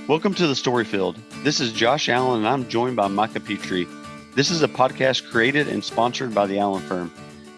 Welcome to the Storyfield. This is Josh Allen, and I'm joined by Micah Petrie. This is a podcast created and sponsored by the Allen Firm.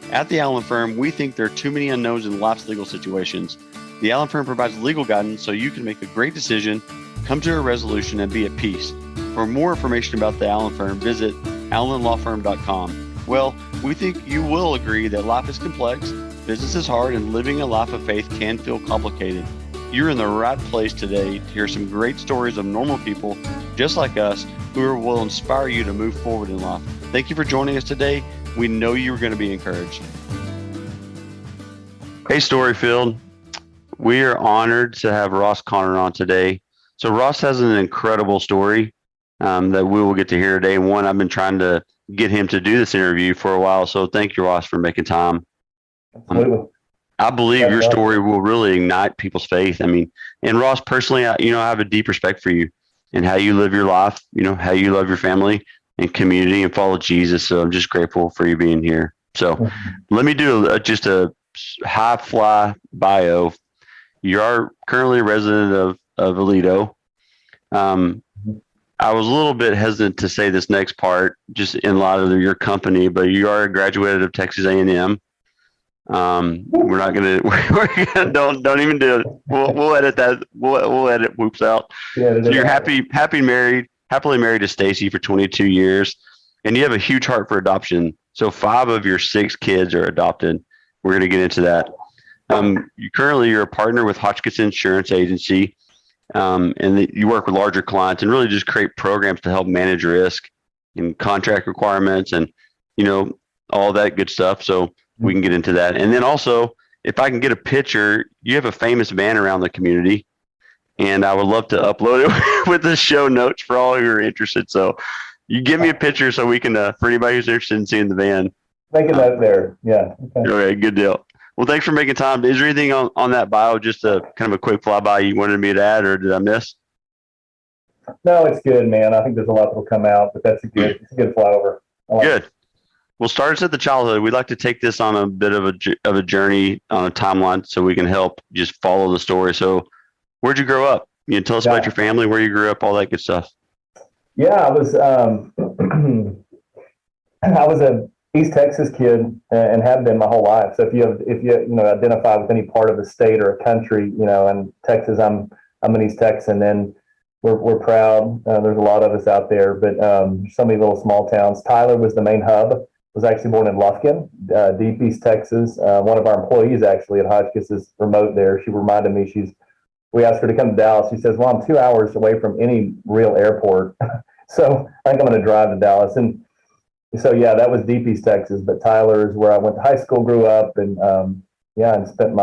At the Allen Firm, we think there are too many unknowns in life's legal situations. The Allen Firm provides legal guidance so you can make a great decision, come to a resolution, and be at peace. For more information about the Allen Firm, visit allenlawfirm.com. Well, we think you will agree that life is complex, business is hard, and living a life of faith can feel complicated. You're in the right place today to hear some great stories of normal people just like us who will inspire you to move forward in life. Thank you for joining us today. We know you're going to be encouraged. Hey, Storyfield. We are honored to have Ross Connor on today. So Ross has an incredible story that we will get to hear today. One, I've been trying to get him to do this interview for a while. So thank you, Ross, for making time. I believe your story will really ignite people's faith. I mean, and Ross, personally, I have a deep respect for you and how you live your life, how you love your family and community and follow Jesus. So I'm just grateful for you being here. So let me do just a high fly bio. You are currently a resident of Aledo. I was a little bit hesitant to say this next part just in light of your company, but you are a graduate of Texas A&M. We're not gonna. Don't even do it. We'll edit that. We'll edit whoops out. Yeah, so you're happily married to Stacy for 22 years, and you have a huge heart for adoption. So 5 of your 6 kids are adopted. We're gonna get into that. You're a partner with Hotchkiss Insurance agency, and you work with larger clients and really just create programs to help manage risk and contract requirements and all that good stuff. So we can get into that. And then also, if I can get a picture, you have a famous van around the community, and I would love to upload it with the show notes for all who are interested. So you give me a picture so we can, for anybody who's interested in seeing the van. Make it out there. Yeah. Okay, good deal. Well, thanks for making time. Is there anything on that bio, just a kind of a quick flyby you wanted me to add, or did I miss? No, it's good, man. I think there's a lot that will come out, but it's a good flyover. Good. Well, start us at the childhood. We'd like to take this on a bit of a journey on a timeline so we can help just follow the story. So where'd you grow up? Tell us about your family, where you grew up, all that good stuff. Yeah, I was I was a East Texas kid and have been my whole life. So if you identify with any part of the state or a country, in Texas, I'm an East Texan, and we're proud. There's a lot of us out there, but so many little small towns. Tyler was the main hub. Was actually born in Lufkin, deep East Texas. One of our employees actually at Hotchkiss is remote there. She reminded me, we asked her to come to Dallas. She says, well, I'm 2 hours away from any real airport. So I think I'm going to drive to Dallas. And so, yeah, that was deep East Texas, but Tyler is where I went to high school, grew up, and spent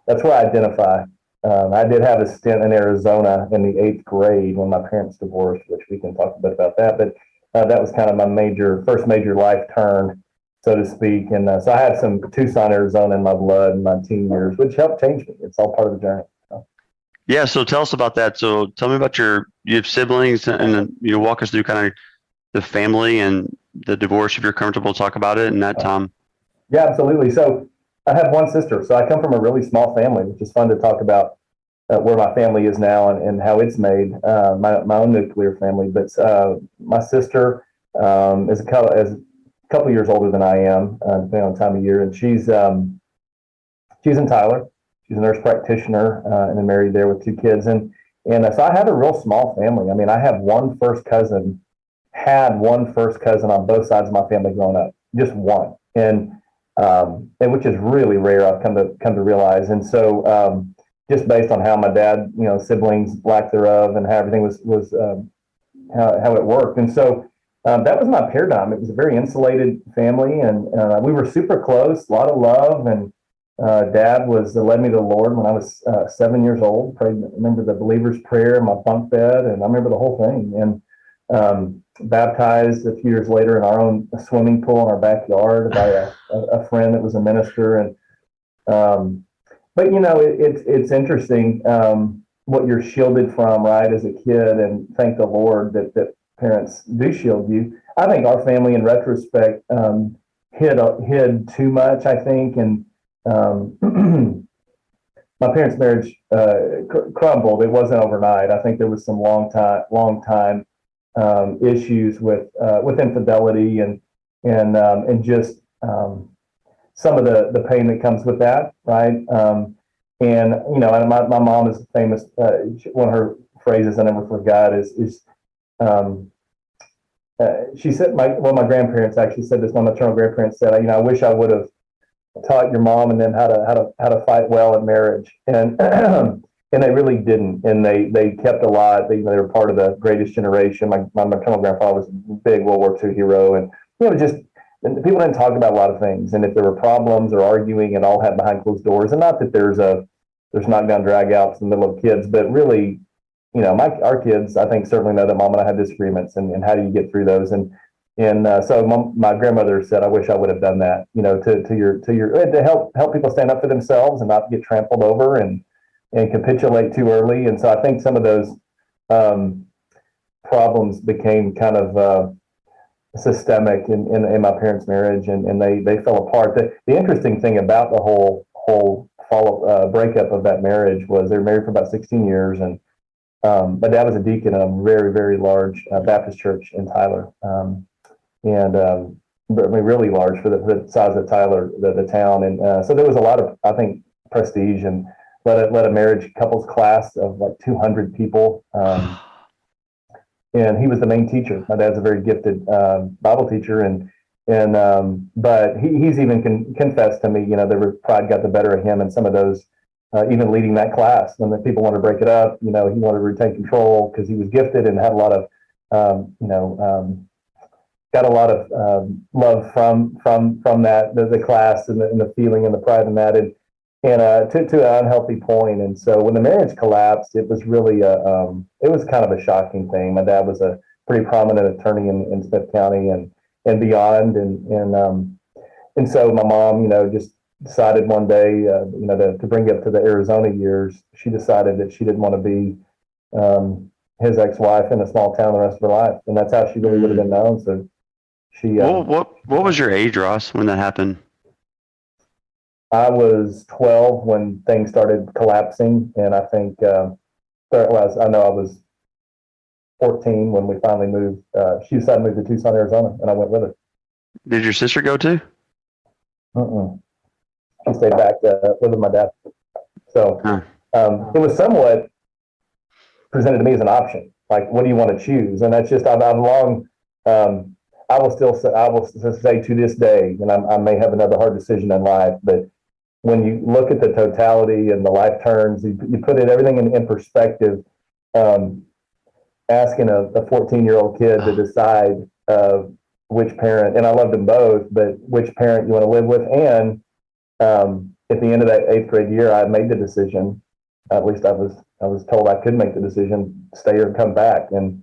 that's where I identify. I did have a stint in Arizona in the 8th grade when my parents divorced, which we can talk a bit about that, but that was kind of my first major life turn, so to speak. And so I had some Tucson, Arizona in my blood in my teen years, which helped change me. It's all part of the journey. So. Yeah. So tell us about that. So tell me about you have siblings, and walk us through kind of the family and the divorce, if you're comfortable to talk about it in that time. Yeah, absolutely. So I have one sister. So I come from a really small family, which is fun to talk about. Where my family is now and how it's made, my own nuclear family. But my sister is a couple years older than I am, depending on time of year. And she's in Tyler. She's a nurse practitioner and then married there with 2 kids. And so I have a real small family. I mean, I have one first cousin on both sides of my family growing up, just one. And which is really rare, I've come to realize. And so just based on how my dad, siblings, lack thereof, and how everything was how it worked. And so that was my paradigm. It was a very insulated family, and we were super close, a lot of love. And Dad led me to the Lord when I was 7 years old. Remember the believer's prayer in my bunk bed, and I remember the whole thing. And baptized a few years later in our own swimming pool in our backyard by a friend that was a minister. And but it's interesting what you're shielded from, right, as a kid, and thank the Lord that parents do shield you. I think our family, in retrospect, hid too much, I think, and my parents' marriage crumbled. It wasn't overnight. I think there was some long time issues with infidelity and just some of the pain that comes with that, right? And my mom is famous. One of her phrases I never forgot is she said, my grandparents actually said this. My maternal grandparents said, I wish I would have taught your mom and then how to fight well in marriage, and and they really didn't, and they kept a lot. They were part of the greatest generation. My maternal grandfather was a big World War II hero, and just and people didn't talk about a lot of things, and if there were problems or arguing, it all happened behind closed doors. And not that there's knockdown drag outs in the middle of kids, but really, our kids, I think, certainly know that mom and I had disagreements, and how do you get through those? And so my grandmother said, I wish I would have done that, to help people stand up for themselves and not get trampled over and capitulate too early. And so I think some of those problems became kind of systemic in my parents' marriage, and they fell apart. The interesting thing about the whole breakup of that marriage was they were married for about 16 years, and my dad was a deacon in a very, very large Baptist church in Tyler. Really large for the size of Tyler, the town. And so there was a lot of, I think, prestige, and led a marriage couples class of like 200 people. And he was the main teacher. My dad's a very gifted Bible teacher, but he's even confessed to me, the pride got the better of him, and some of those, even leading that class, when the people wanted to break it up, he wanted to retain control because he was gifted and had a lot of, got a lot of love from that, the class, and the feeling and the pride in that, and to an unhealthy point. And so when the marriage collapsed, it was really it was kind of a shocking thing. My dad was a pretty prominent attorney in Smith County and beyond, and so my mom, just decided one day, to bring it up to the Arizona years. She decided that she didn't want to be his ex-wife in a small town the rest of her life, and that's how she really would have been known. So she. What was your age, Ross, when that happened? I was 12 when things started collapsing, and I think I was 14 when we finally moved. She decided to move to Tucson, Arizona, and I went with her. Did your sister go too? She stayed back with my dad. So it was somewhat presented to me as an option. Like, what do you want to choose? And that's just, I've long, I will say to this day, and I may have another hard decision in life, but when you look at the totality and the life turns, you put everything in perspective. Asking a 14-year-old kid to decide which parent, and I loved them both, but which parent you want to live with. And at the end of that 8th grade year, I made the decision. At least I was told I could make the decision, stay or come back. And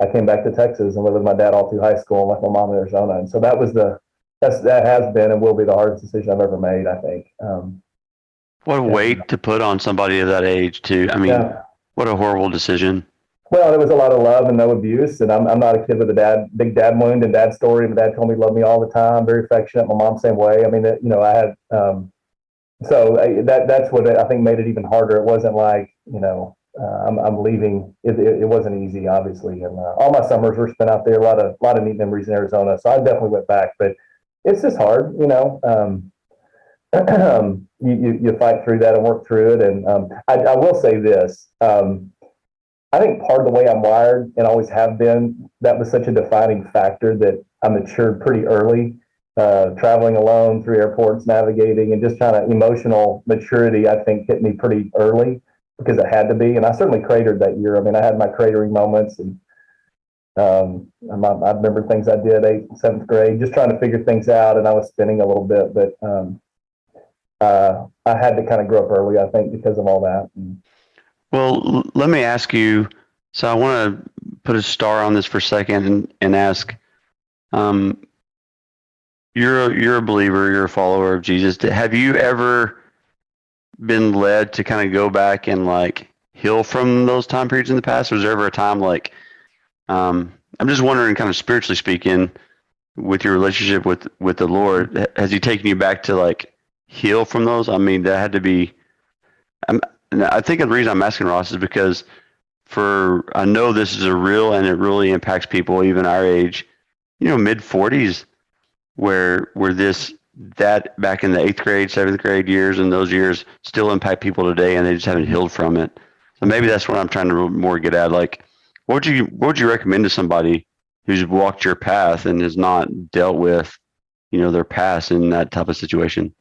I came back to Texas and lived with my dad all through high school, and left my mom in Arizona. And so that has been and will be the hardest decision I've ever made, I think. What a weight to put on somebody of that age, too. I mean, what a horrible decision. Well, there was a lot of love and no abuse, and I'm not a kid with a big dad wound and dad story. My dad told me he loved me all the time, very affectionate. My mom, same way. I mean, I had, so that's what I think made it even harder. It wasn't like, I'm leaving. It wasn't easy, obviously. And all my summers were spent out there, a lot of neat memories in Arizona. So I definitely went back, but it's just hard, you fight through that and work through it. And I will say this. I think part of the way I'm wired and always have been, that was such a defining factor that I matured pretty early, traveling alone through airports, navigating, and just kind of emotional maturity, I think, hit me pretty early because it had to be. And I certainly cratered that year. I mean, I had my cratering moments, and I remember things I did 8th and 7th grade, just trying to figure things out, and I was spinning a little bit, but I had to kind of grow up early, I think, because of all that. Well, let me ask you, so I want to put a star on this for a second and ask, you're a believer, you're a follower of Jesus. Have you ever been led to kind of go back and like heal from those time periods in the past? Was there ever a time like, I'm just wondering, kind of spiritually speaking, with your relationship with the Lord, has he taken you back to like heal from those? I mean, that had to be And I think the reason I'm asking Ross is because I know this is a real and it really impacts people even our age, mid 40s, where that back in the 8th grade, 7th grade years and those years still impact people today and they just haven't healed from it. So maybe that's what I'm trying to more get at. Like, what would you recommend to somebody who's walked your path and has not dealt with, their past in that type of situation?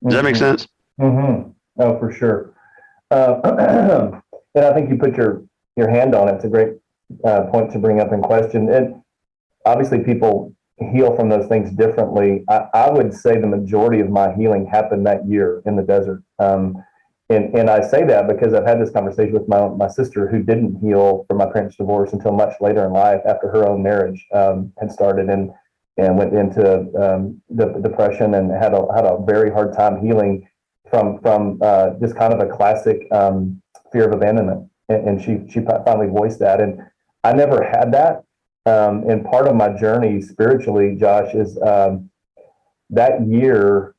Does that make sense? Mm-hmm. Oh, for sure. And I think you put your hand on it. It's a great point to bring up in question. And obviously, people heal from those things differently. I would say the majority of my healing happened that year in the desert. And I say that because I've had this conversation with my sister who didn't heal from my parents' divorce until much later in life after her own marriage had started and went into the depression and had a very hard time healing from just kind of a classic fear of abandonment. And she finally voiced that. And I never had that. And part of my journey spiritually, Josh, is that year.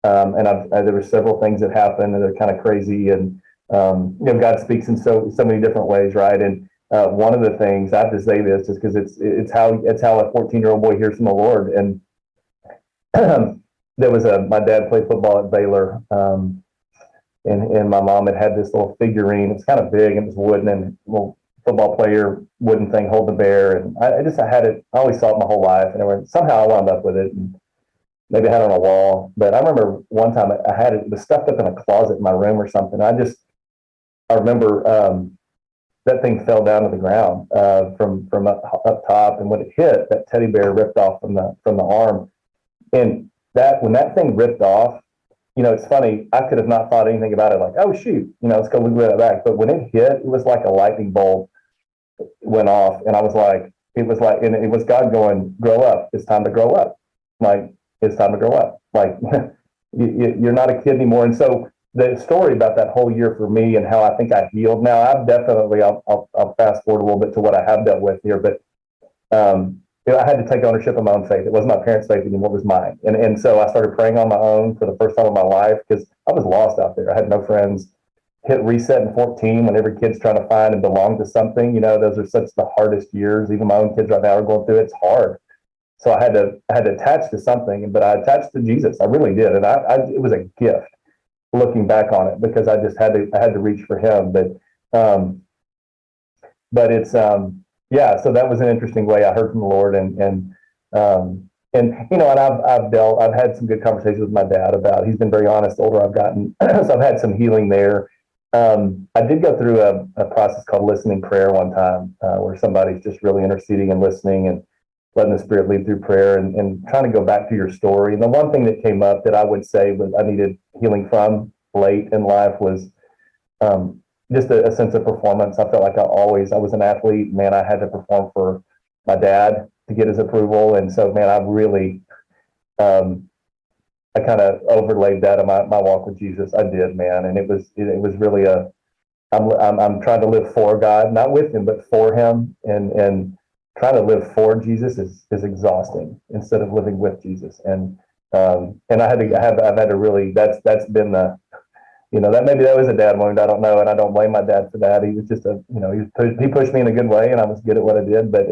And there were several things that happened, and they're kind of crazy. And God speaks in so many different ways, right? And one of the things I have to say this just because it's how a 14-year-old boy hears from the Lord. And there was my dad played football at Baylor, and my mom had this little figurine. It's kind of big and it's wooden and little football player wooden thing holding the bear. And I had it. I always saw it my whole life, and somehow I wound up with it. And maybe I had it on a wall, but I remember one time I had it was stuffed up in a closet in my room or something. I remember that thing fell down to the ground from up top, and when it hit, that teddy bear ripped off from the arm. And when that thing ripped off, it's funny. I could have not thought anything about it, like, oh shoot, let's go move that back. But when it hit, it was like a lightning bolt went off, and it was God going, grow up. It's time to grow up. Like, it's time to grow up. Like, you're not a kid anymore. And so the story about that whole year for me and how I think I healed. Now, I'll fast forward a little bit to what I have dealt with here, but I had to take ownership of my own faith. It wasn't my parents' faith anymore; it was mine. And so I started praying on my own for the first time in my life because I was lost out there. I had no friends. Hit reset in 14 when every kid's trying to find and belong to something. Those are such the hardest years. Even my own kids right now are going through it. It's hard. So I had to attach to something, but I attached to Jesus. I really did, and it was a gift looking back on it because I had to reach for Him. But it's yeah. So that was an interesting way I heard from the Lord, and I've had some good conversations with my dad about. He's been very honest. The older I've gotten, so I've had some healing there. I did go through a process called listening prayer one time, where somebody's just really interceding and listening and letting the Spirit lead through prayer and trying to go back to your story. And the one thing that came up that I would say was I needed healing from late in life was just a sense of performance. I felt like I was an athlete. Man, I had to perform for my dad to get his approval. And so, man, I really, I kind of overlaid that on my walk with Jesus. I did, man. And it was really I'm trying to live for God, not with Him, but for Him. And trying to live for Jesus is exhausting instead of living with Jesus. And I've had to really, that's been that was a dad moment. I don't know. And I don't blame my dad for that. He was just he pushed me in a good way and I was good at what I did, but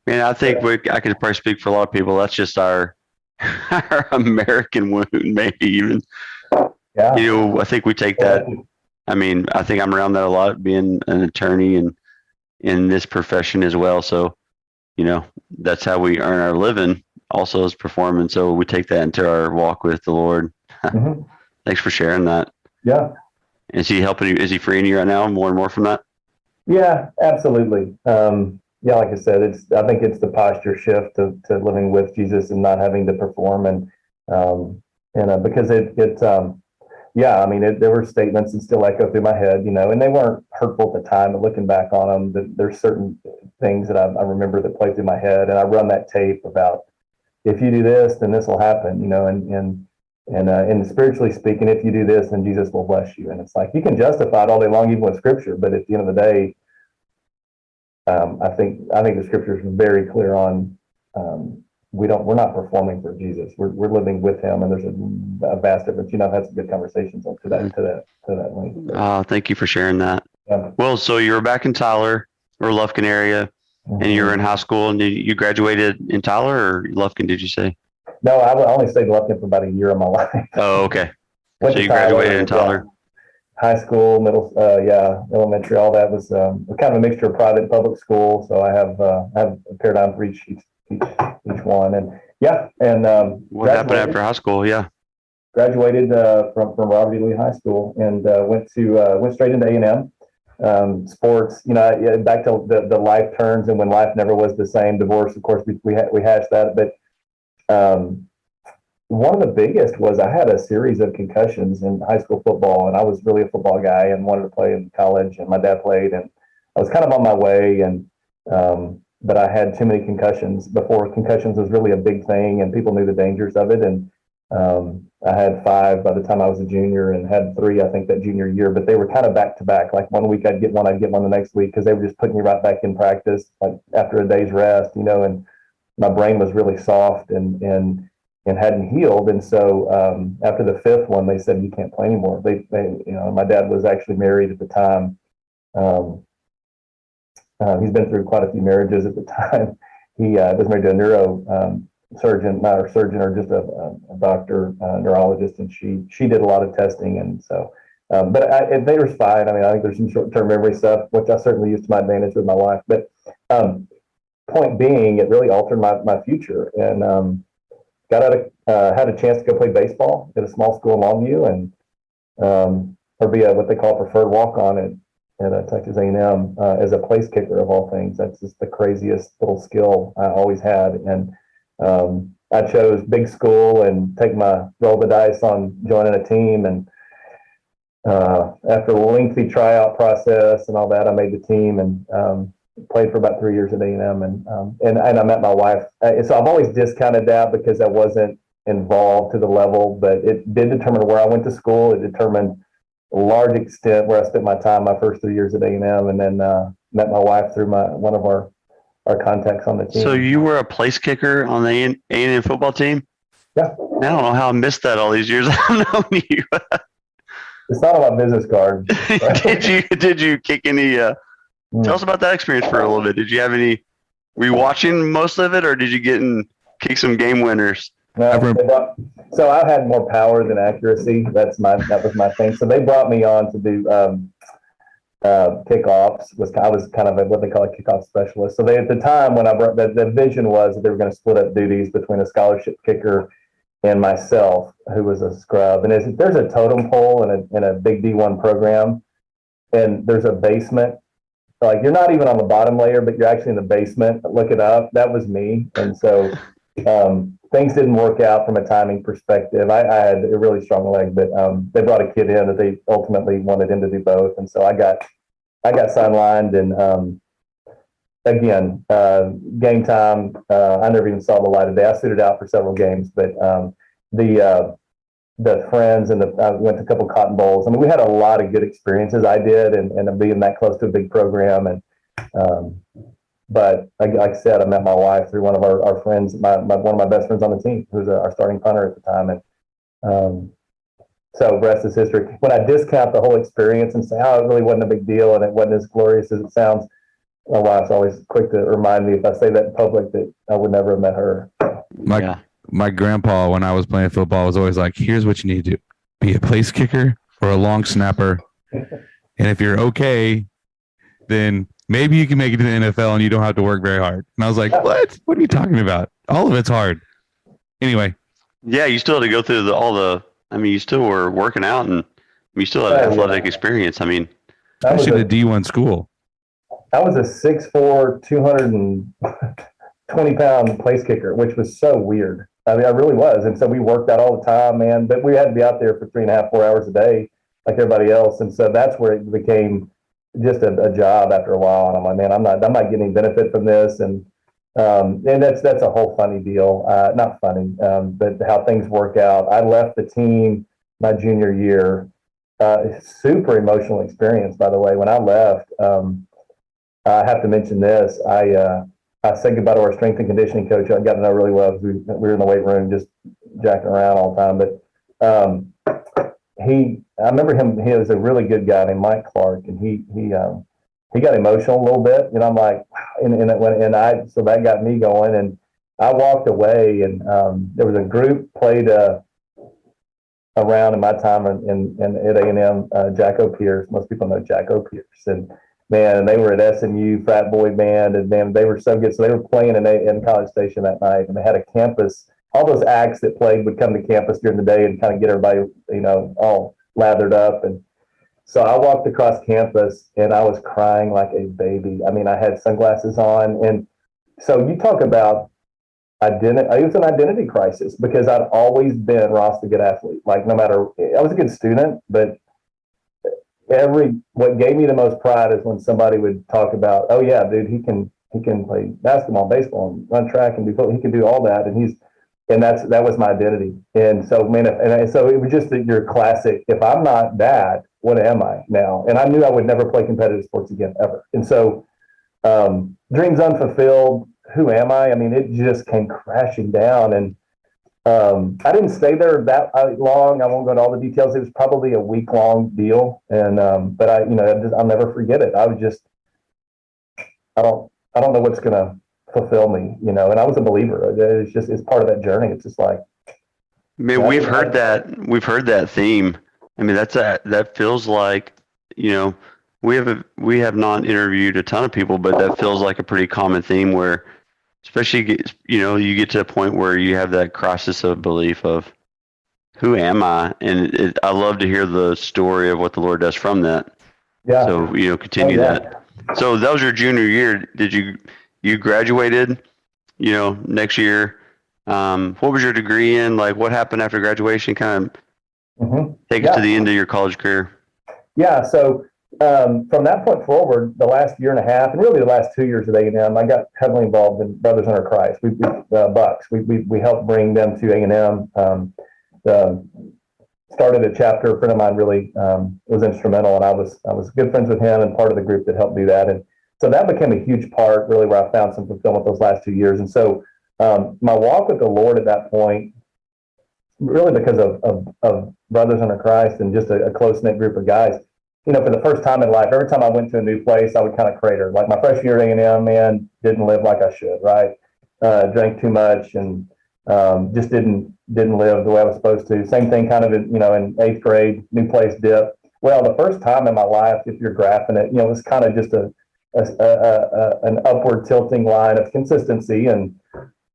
I think I could probably speak for a lot of people. That's just our American wound, maybe even. Yeah. I think we take that. I think I'm around that a lot, being an attorney and in this profession as well. So, that's how we earn our living also as performance. So we take that into our walk with the Lord. Mm-hmm. Thanks for sharing that. Yeah. Is He helping you? Is He freeing you right now more and more from that? Yeah, absolutely. Yeah, like I said, I think it's the posture shift to living with Jesus and not having to perform because there were statements that still echo through my head, and they weren't hurtful at the time, but looking back on them, there's certain things that I remember that play through my head, and I run that tape about, if you do this, then this will happen, and spiritually speaking, if you do this, then Jesus will bless you. And it's like, you can justify it all day long, even with scripture, but at the end of the day, I think the scripture is very clear on we're not performing for Jesus. We're living with him, and there's a vast difference. I've had some good conversations to that length. Thank you for sharing that. Yeah. Well, so you were back in Tyler or Lufkin area, and you were in high school, and you graduated in Tyler or Lufkin, did you say? No, I only stayed in Lufkin for about a year of my life. Oh, okay. Went So to you graduated in Tyler. Tyler. High school, middle, elementary, all that was kind of a mixture of private and public school. So I have a paradigm for each one, and What happened after high school? Yeah. Graduated from Robert E. Lee High School, and went straight into A&M. Sports, back to the life turns and when life never was the same. Divorce, of course, we hashed that, but one of the biggest was I had a series of concussions in high school football, and I was really a football guy and wanted to play in college, and my dad played, and I was kind of on my way, and but I had too many concussions before concussions was really a big thing, and people knew the dangers of it, and I had 5 by the time I was a junior, and had 3, I think, that junior year, but they were kind of back to back. Like one week I'd get one the next week, because they were just putting me right back in practice, like after a day's rest, and my brain was really soft and hadn't healed. And so after the 5th one, they said, you can't play anymore. My dad was actually married at the time. He's been through quite a few marriages at the time. He was married to a surgeon, or just a doctor, neurologist, and she did a lot of testing. And so, but they were fine. I mean, I think there's some short-term memory stuff, which I certainly used to my advantage with my wife. But point being, it really altered my future. And got out of, had a chance to go play baseball at a small school in Longview, and or be what they call a preferred walk-on at Texas A&M as a place kicker of all things. That's just the craziest little skill I always had. And I chose big school and roll the dice on joining a team. And after a lengthy tryout process and all that, I made the team and played for about 3 years at A&M. And I met my wife. So I've always discounted that because I wasn't involved to the level, but it did determine where I went to school. It determined a large extent where I spent my time my first 3 years at A&M, and then met my wife through one of our contacts on the team. So you were a place kicker on the A&M football team? Yeah. I don't know how I missed that all these years I've known you. It's not on my business card. Did you kick any? Tell us about that experience for a little bit. Did you have any? Were you watching most of it, or did you kick some game winners? No, so I had more power than accuracy. That was my thing. So they brought me on to do kickoffs. I was kind of what they call a kickoff specialist. So at the time when I brought the vision was that they were going to split up duties between a scholarship kicker and myself, who was a scrub. And there's a totem pole in a big D1 program, and there's a basement. Like, you're not even on the bottom layer, but you're actually in the basement. Look it up. That was me. And so things didn't work out from a timing perspective. I had a really strong leg, but they brought a kid in that they ultimately wanted him to do both. And so I got sidelined, and again, game time, I never even saw the light of day. I suited out for several games, but the friends and I went to a couple Cotton Bowls. I mean, we had a lot of good experiences. I did, and being that close to a big program. And but like I said, I met my wife through one of our friends, one of my best friends on the team, who was our starting punter at the time. And so rest is history. When I discount the whole experience and say, oh, it really wasn't a big deal and it wasn't as glorious as it sounds, my wife's always quick to remind me, if I say that in public, that I would never have met her. My grandpa, when I was playing football, was always like, here's what you need to do. Be a place kicker or a long snapper. And if you're okay, then maybe you can make it to the NFL and you don't have to work very hard. And I was like, what? What are you talking about? All of it's hard. Anyway. Yeah, you still had to go through you still were working out, and you still had athletic experience. I mean, especially the D1 school. I was a 6'4", 220-pound place kicker, which was so weird. I mean, I really was. And so we worked out all the time, man, but we had to be out there for 3.5, 4 hours a day like everybody else. And so that's where it became just a job after a while. And I'm like, man, I'm not getting any benefit from this. And that's a whole funny deal. Not funny, but how things work out. I left the team my junior year. Super emotional experience, by the way. When I left, I have to mention this. I said goodbye to our strength and conditioning coach. I got to know really well because we were in the weight room just jacking around all the time. But I remember him. He was a really good guy named Mike Clark, and he got emotional a little bit. And I'm like, so that got me going. And I walked away, and there was a group played around in my time at A&M, Jacko Pierce. Most people know Jacko Pierce, and man, they were at SMU frat boy band, and man, they were so good. So they were playing in College Station that night, and they had a campus. All those acts that played would come to campus during the day and kind of get everybody, all lathered up. And so I walked across campus, and I was crying like a baby. I mean, I had sunglasses on, and so you talk about identity. It was an identity crisis because I'd always been Ross, the good athlete. Like, no matter, I was a good student, but what gave me the most pride is when somebody would talk about, oh yeah, dude, he can play basketball, baseball, and run track, and he can do all that, and that was my identity. And so, man, so it was just your classic. If I'm not that, what am I now? And I knew I would never play competitive sports again ever. And so, dreams unfulfilled. Who am I? I mean, it just came crashing down, and I didn't stay there that long. I won't go into all the details. It was probably a week-long deal, and but I'll never forget it. I was just, I don't know what's going to fulfill me, and I was a believer. It's part of that journey. It's just like, man, we've heard that theme. I mean, that feels like, we have not interviewed a ton of people, but that feels like a pretty common theme where, especially, you get to a point where you have that crisis of belief of who am I? And I love to hear the story of what the Lord does from that. Yeah. So, continue that. So that was your junior year. Did you graduated, next year? What was your degree in? Like, what happened after graduation? Kind of take us to the end of your college career. Yeah. So, from that point forward, the last year and a half, and really the last 2 years at A&M, I got heavily involved in Brothers Under Christ. Bucks. We helped bring them to A&M. Started a chapter. A friend of mine really was instrumental, and I was good friends with him and part of the group that helped do that. And so that became a huge part, really, where I found some fulfillment those last 2 years. And so my walk with the Lord at that point, really because of Brothers Under Christ and just a close-knit group of guys, for the first time in life, every time I went to a new place, I would kind of crater. Like my freshman year at A&M, man, didn't live like I should, right? Drank too much and just didn't live the way I was supposed to. Same thing kind of in eighth grade, new place dip. Well, the first time in my life, if you're graphing it, it was kind of just an upward tilting line of consistency, and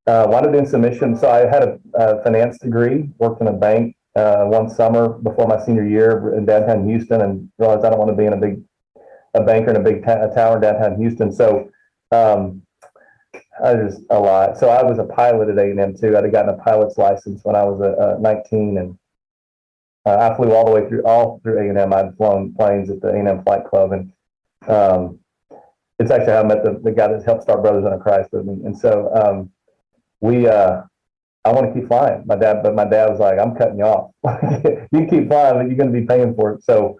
wanted doing some missions. So I had a finance degree, worked in a bank one summer before my senior year in downtown Houston, and realized I don't want to be in a banker in a big tower in downtown Houston. So I was a lot. So I was a pilot at A&M too. I'd gotten a pilot's license when I was 19, and I flew all the way through A&M. I'd flown planes at the A&M Flight Club, and it's actually how I met the guy that helped start Brothers Under Christ with me. And so I want to keep flying. My dad was like, I'm cutting you off. You keep flying, but you're going to be paying for it. So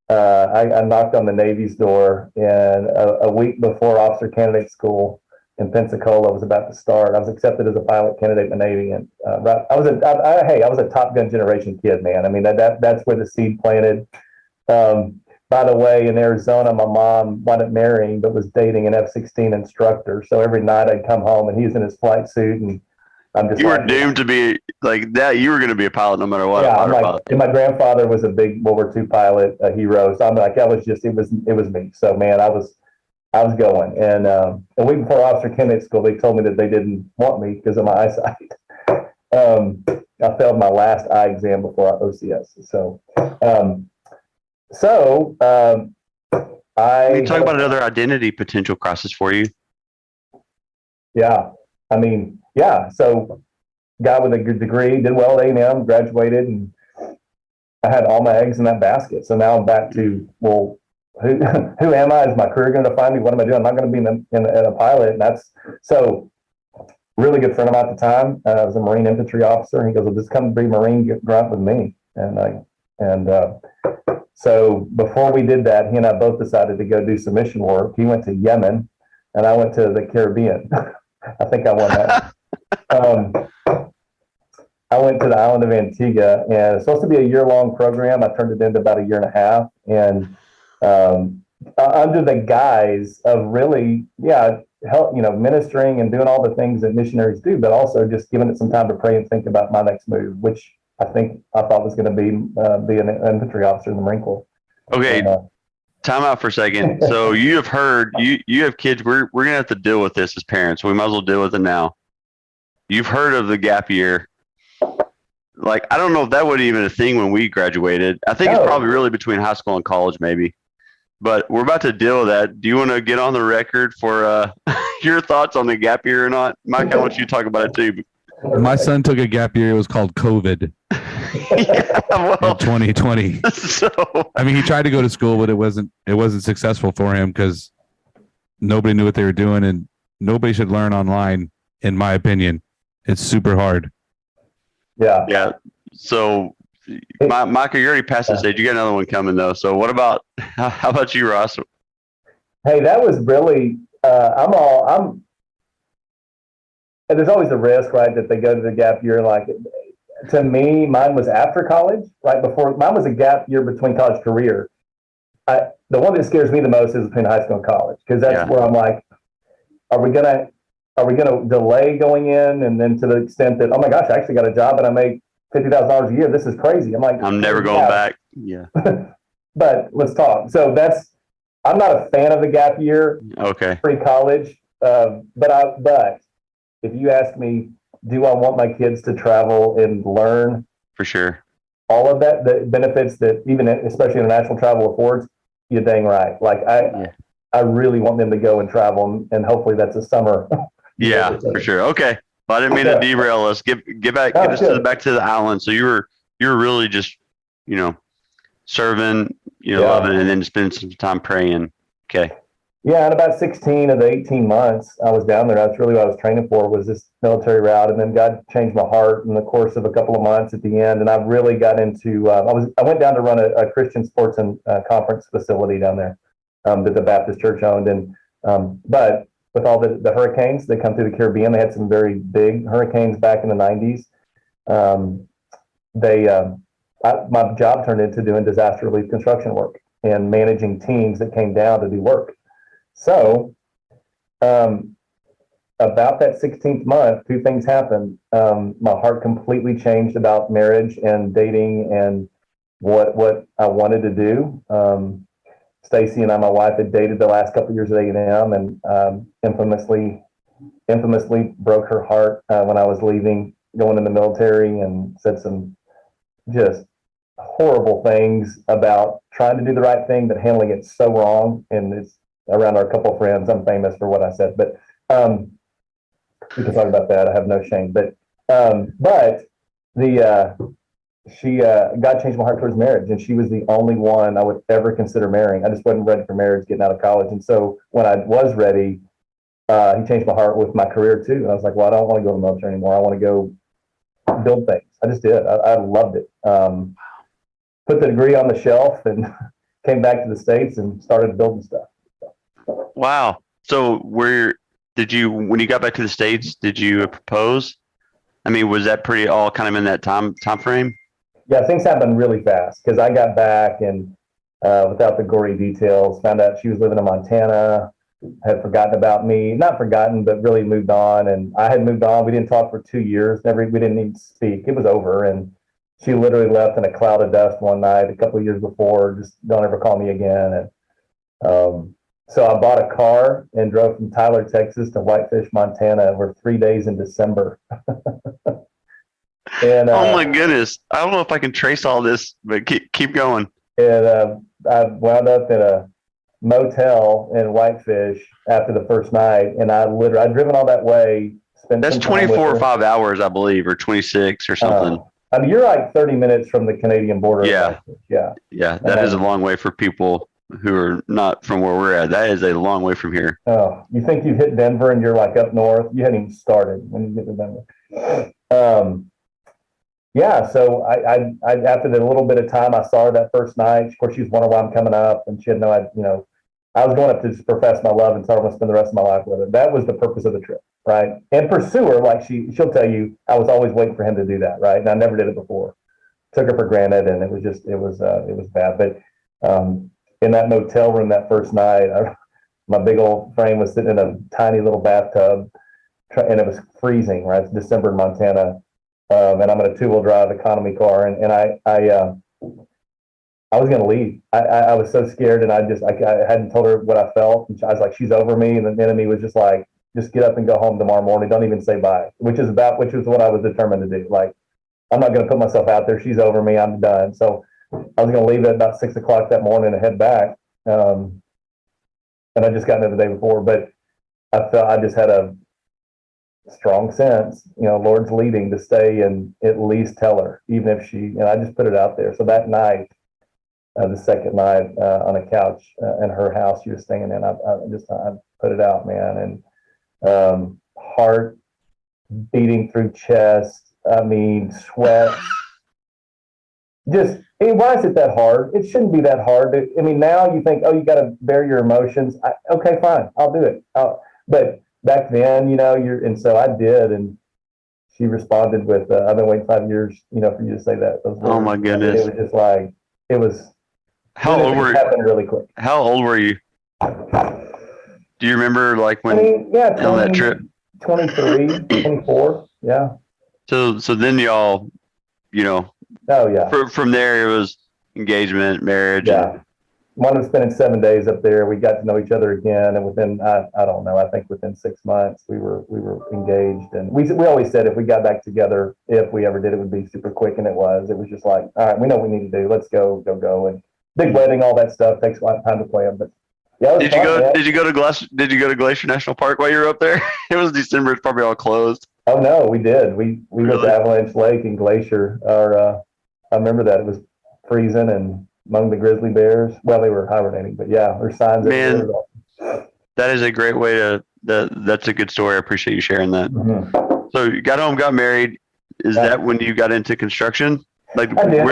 I knocked on the Navy's door, and a week before officer candidate school in Pensacola was about to start, I was accepted as a pilot candidate in the Navy. And I was a Top Gun generation kid, man. I mean, that's where the seed planted. By the way, in Arizona, my mom wasn't marrying, but was dating an F-16 instructor. So every night I'd come home and he was in his flight suit, and I'm just. You were doomed to be like that. You were going to be a pilot no matter what. Yeah, and my grandfather was a big World War II pilot, a hero. So I'm like, it was me. So man, I was going. And a week before officer candidate school, they told me that they didn't want me because of my eyesight. I failed my last eye exam before OCS. So. Can you talk about another identity potential crisis for you? Yeah. I mean, yeah. So guy with a good degree, did well at A&M, graduated, and I had all my eggs in that basket. So now I'm back to, well, who am I? Is my career going to define me? What am I doing? I'm not going to be in a pilot. And that's so really good friend of mine at the time. I was a Marine infantry officer. He goes, well, just come be Marine grunt with me. So before we did that, he and I both decided to go do some mission work. He went to Yemen, and I went to the Caribbean. I think I won that. I went to the island of Antigua, and it's supposed to be a year-long program. I turned it into about a year and a half, and under the guise of really, help, ministering and doing all the things that missionaries do, but also just giving it some time to pray and think about my next move, which I thought was going to be an infantry officer in the Marine Corps. Okay, time out for a second. So you have heard, you have kids. We're gonna have to deal with this as parents. We might as well deal with it now. You've heard of the gap year. Like, I don't know if that was even a thing when we graduated. I think it's probably really between high school and college, maybe. But we're about to deal with that. Do you want to get on the record for your thoughts on the gap year or not? Mike, I want you to talk about it too. My son took a gap year. It was called COVID in 2020. So I mean, he tried to go to school, but it wasn't successful for him because nobody knew what they were doing, and nobody should learn online, in my opinion. It's super hard. Yeah. So, Micah, you already passed this stage. You got another one coming though. So, what about? How about you, Ross? Hey, that was really. There's always a risk, right, that they go to the gap year. Like, to me, mine was after college, right before. Mine was a gap year between college career. The one that scares me the most is between high school and college, because that's where I'm like, are we gonna delay going in, and then to the extent that, oh my gosh, I actually got a job and I make $50,000 a year. This is crazy. I'm like, I'm never going back. Yeah. But let's talk. So I'm not a fan of the gap year. Okay. Pre-college, but if you ask me, do I want my kids to travel and learn? For sure. All of that, the benefits that even especially international travel affords, you're dang right. Like I really want them to go and travel, and hopefully that's a summer. Yeah, for sure. Okay. Well, I didn't mean to derail us. Get back to the island. So you were really just, serving, loving it, and then spending some time praying. Okay. Yeah, and about 16 of the 18 months I was down there, that's really what I was training for, was this military route. And then God changed my heart in the course of a couple of months at the end. And I really got into, I went down to run a Christian sports and conference facility down there that the Baptist church owned. And, but with all the hurricanes that come through the Caribbean, they had some very big hurricanes back in the 90s. My job turned into doing disaster relief construction work and managing teams that came down to do work. So, about that 16th month, two things happened. My heart completely changed about marriage and dating and what I wanted to do. Stacy and I, my wife, had dated the last couple of years at A&M, and infamously broke her heart when I was leaving, going in the military, and said some just horrible things about trying to do the right thing, but handling it so wrong. And it's around our couple of friends. I'm famous for what I said, but we can talk about that. I have no shame. But God changed my heart towards marriage, and she was the only one I would ever consider marrying. I just wasn't ready for marriage getting out of college. And so when I was ready, he changed my heart with my career too. And I was like, well, I don't want to go to the military anymore. I want to go build things. I just did. I loved it. Put the degree on the shelf and came back to the States and started building stuff. Wow. So when you got back to the States, did you propose? I mean, was that pretty all kind of in that time frame? Yeah, things happened really fast because I got back and without the gory details, found out she was living in Montana, had forgotten about me, not forgotten, but really moved on. And I had moved on. We didn't talk for 2 years. We didn't even speak. It was over. And she literally left in a cloud of dust one night a couple of years before, just don't ever call me again. And so I bought a car and drove from Tyler, Texas to Whitefish, Montana. We're 3 days in December. And oh my goodness. I don't know if I can trace all this, but keep going. And I wound up in a motel in Whitefish after the first night. And I'd driven all that way. That's 24 or 5 hours, I believe, or 26 or something. I mean, you're like 30 minutes from the Canadian border. Yeah. Yeah. That is a long way for people who are not from where we're at. That is a long way from here. Oh, you think you've hit Denver and you're like up north? You hadn't even started when you get to Denver. Yeah, so I after the little bit of time I saw her that first night. Of course, she was wondering why I'm coming up, and she had no idea. I was going up to just profess my love and tell her I'm going to spend the rest of my life with her. That was the purpose of the trip, right? And pursue her, like she'll tell you, I was always waiting for him to do that, right? And I never did it before. Took her for granted, and it was bad. But in that motel room that first night, my big old frame was sitting in a tiny little bathtub, and it was freezing, right? It's December in Montana, and I'm in a 2-wheel drive economy car, and I was going to leave. I was so scared, and I hadn't told her what I felt. And I was like, she's over me. And the enemy was just like, just get up and go home tomorrow morning. Don't even say bye, which is what I was determined to do. Like, I'm not going to put myself out there. She's over me. I'm done. So I was going to leave at about 6 o'clock that morning and head back. And I just got there the day before, but I felt I just had a strong sense, Lord's leading to stay and at least tell her, even if and I just put it out there. So that night, the second night on a couch in her house she was staying in, I put it out, man, and heart beating through chest. I mean, sweat. Why is it that hard? It shouldn't be that hard. I mean, now you think, oh, you got to bear your emotions. Okay, fine, I'll do it. But back then, and so I did, and she responded with, "I've been waiting 5 years, for you to say that." Those words. Oh my goodness! It was just like it was. How old were you? Happened really quick. How old were you? Do you remember like when on that trip? 23, 24. Yeah. So then y'all, Oh yeah. from there it was engagement, marriage. Yeah. Wound up spending 7 days up there. We got to know each other again, and within I don't know, I think within 6 months we were engaged, and we always said if we got back together, if we ever did, it would be super quick, and it was just like, all right, we know what we need to do. Let's go, and big wedding, all that stuff takes a lot of time to plan, but yeah. Did you go to Glacier National Park while you were up there? It was December. It's probably all closed. Oh no, we did. We went to Avalanche Lake and Glacier. I remember that it was freezing and among the grizzly bears. Well, they were hibernating, but yeah, there's signs. Man, that is a great way to. That's a good story. I appreciate you sharing that. Mm-hmm. So you got home, got married. Is that when you got into construction? Like, I did.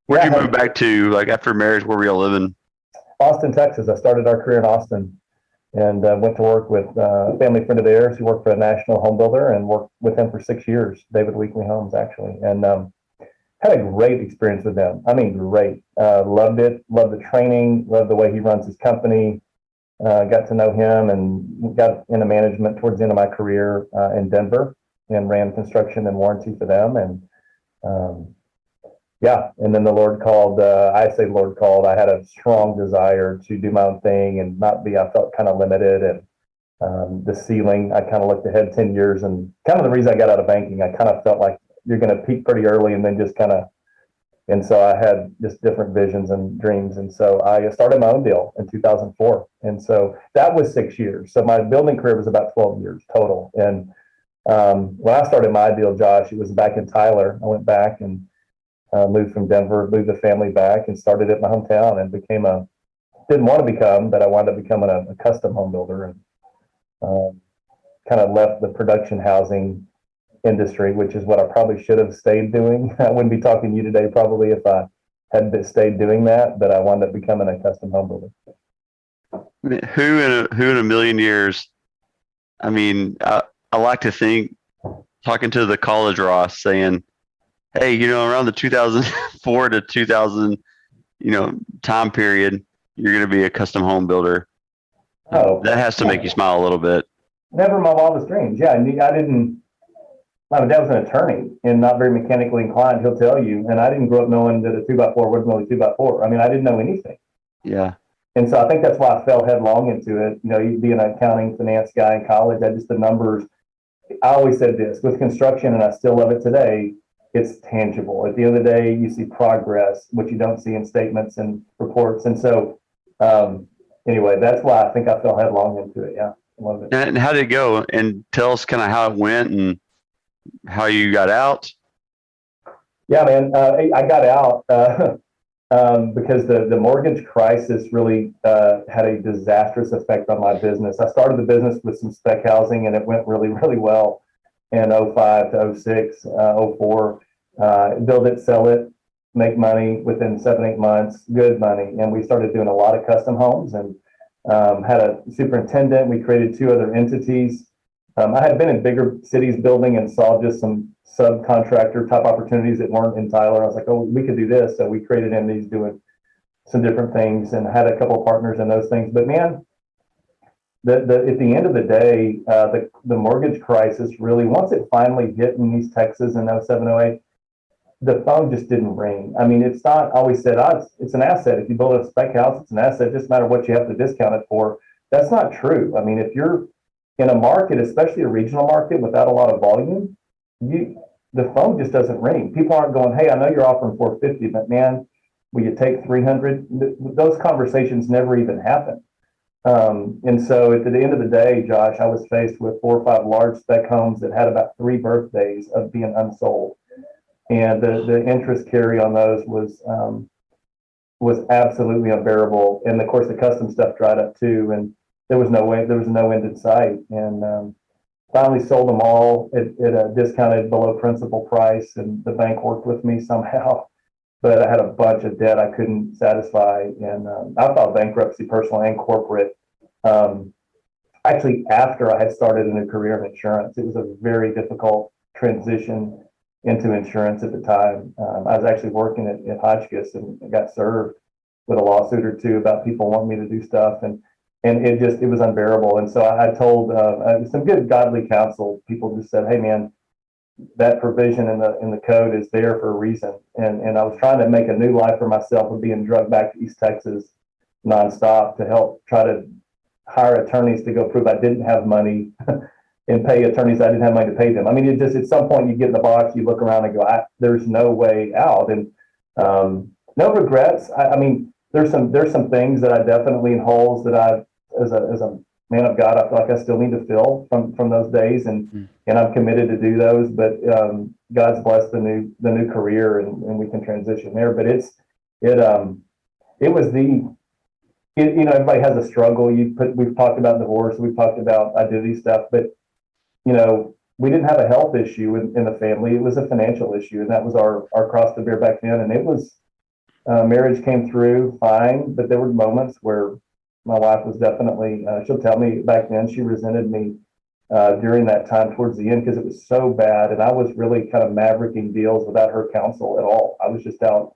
Where'd you move back to? Like after marriage, where were you living? Austin, Texas. I started our career in Austin, and went to work with a family friend of theirs who worked for a national home builder, and worked with him for 6 years, David Weekly Homes, actually, and had a great experience with them. I mean, great. Loved it. Loved the training. Loved the way he runs his company. Got to know him and got into management towards the end of my career in Denver, and ran construction and warranty for them. And yeah, and then the Lord called. I say Lord called. I had a strong desire to do my own thing and not be. I felt kind of limited, and the ceiling. I kind of looked ahead 10 years, and kind of the reason I got out of banking. I kind of felt like you're going to peak pretty early, and then just kind of. And so I had just different visions and dreams, and so I started my own deal in 2004, and so that was 6 years. So my building career was about 12 years total. And when I started my deal, Josh, it was back in Tyler. I went back and moved from Denver, moved the family back, and started at my hometown, and didn't want to become, but I wound up becoming a custom home builder, and kind of left the production housing industry, which is what I probably should have stayed doing. I wouldn't be talking to you today probably if I had stayed doing that, but I wound up becoming a custom home builder. Who in a million years? I mean, I like to think, talking to the college Ross, saying, hey, around the 2004 to 2000, time period, you're going to be a custom home builder. Oh, that has to make you smile a little bit. Never in my wildest dreams. Yeah, I didn't. My dad was an attorney and not very mechanically inclined. He'll tell you, and I didn't grow up knowing that a 2x4 wasn't really 2x4. I mean, I didn't know anything. Yeah. And so I think that's why I fell headlong into it. You'd be an accounting finance guy in college. The numbers. I always said this with construction, and I still love it today. It's tangible. At the end of the day, you see progress, which you don't see in statements and reports. And so, anyway, that's why I think I fell headlong into it. Yeah, I love it. And how did it go? And tell us kind of how it went and how you got out. Yeah, man, I got out because the mortgage crisis really had a disastrous effect on my business. I started the business with some spec housing, and it went really, really well in 05 to 06, 04. Build it, sell it, make money within 7-8 months, good money. And we started doing a lot of custom homes, and had a superintendent. We created 2 other entities. I had been in bigger cities building and saw just some subcontractor type opportunities that weren't in Tyler. I was like, oh, we could do this. So we created entities doing some different things and had a couple of partners in those things. But man, at the end of the day, the mortgage crisis really, once it finally hit in East Texas in 07, 08, the phone just didn't ring. I mean, it's not always said, oh, it's an asset. If you build a spec house, it's an asset. It doesn't matter what you have to discount it for. That's not true. I mean, if you're in a market, especially a regional market without a lot of volume, the phone just doesn't ring. People aren't going, hey, I know you're offering 450, but man, will you take 300? Those conversations never even happen. And so at the end of the day, Josh, I was faced with 4 or 5 large spec homes that had about 3 birthdays of being unsold. And the interest carry on those was absolutely unbearable. And of course, the custom stuff dried up too. And there was no end in sight. And finally sold them all at a discounted below principal price. And the bank worked with me somehow. But I had a bunch of debt I couldn't satisfy. And I filed bankruptcy, personal and corporate. Actually, after I had started a new career in insurance, it was a very difficult transition into insurance at the time. I was actually working at Hotchkiss and got served with a lawsuit or 2 about people wanting me to do stuff. And it was unbearable. And so I told some good godly counsel, people just said, hey man, that provision in the code is there for a reason. And I was trying to make a new life for myself of being drugged back to East Texas nonstop to help try to hire attorneys to go prove I didn't have money and pay attorneys I didn't have money to pay them. I mean, it just, at some point you get in the box, you look around and go, there's no way out. And no regrets. I mean, there's some things that I definitely, in holes that I've, as a man of God, I feel like I still need to fill from those days, and I'm committed to do those. But God's blessed the new career, and we can transition there. But everybody has a struggle. We've talked about divorce, we've talked about identity stuff, but we didn't have a health issue in the family. It was a financial issue, and that was our cross to bear back then. And it was marriage came through fine, but there were moments where my wife was definitely, she'll tell me back then, she resented me during that time towards the end because it was so bad. And I was really kind of mavericking deals without her counsel at all. I was just out,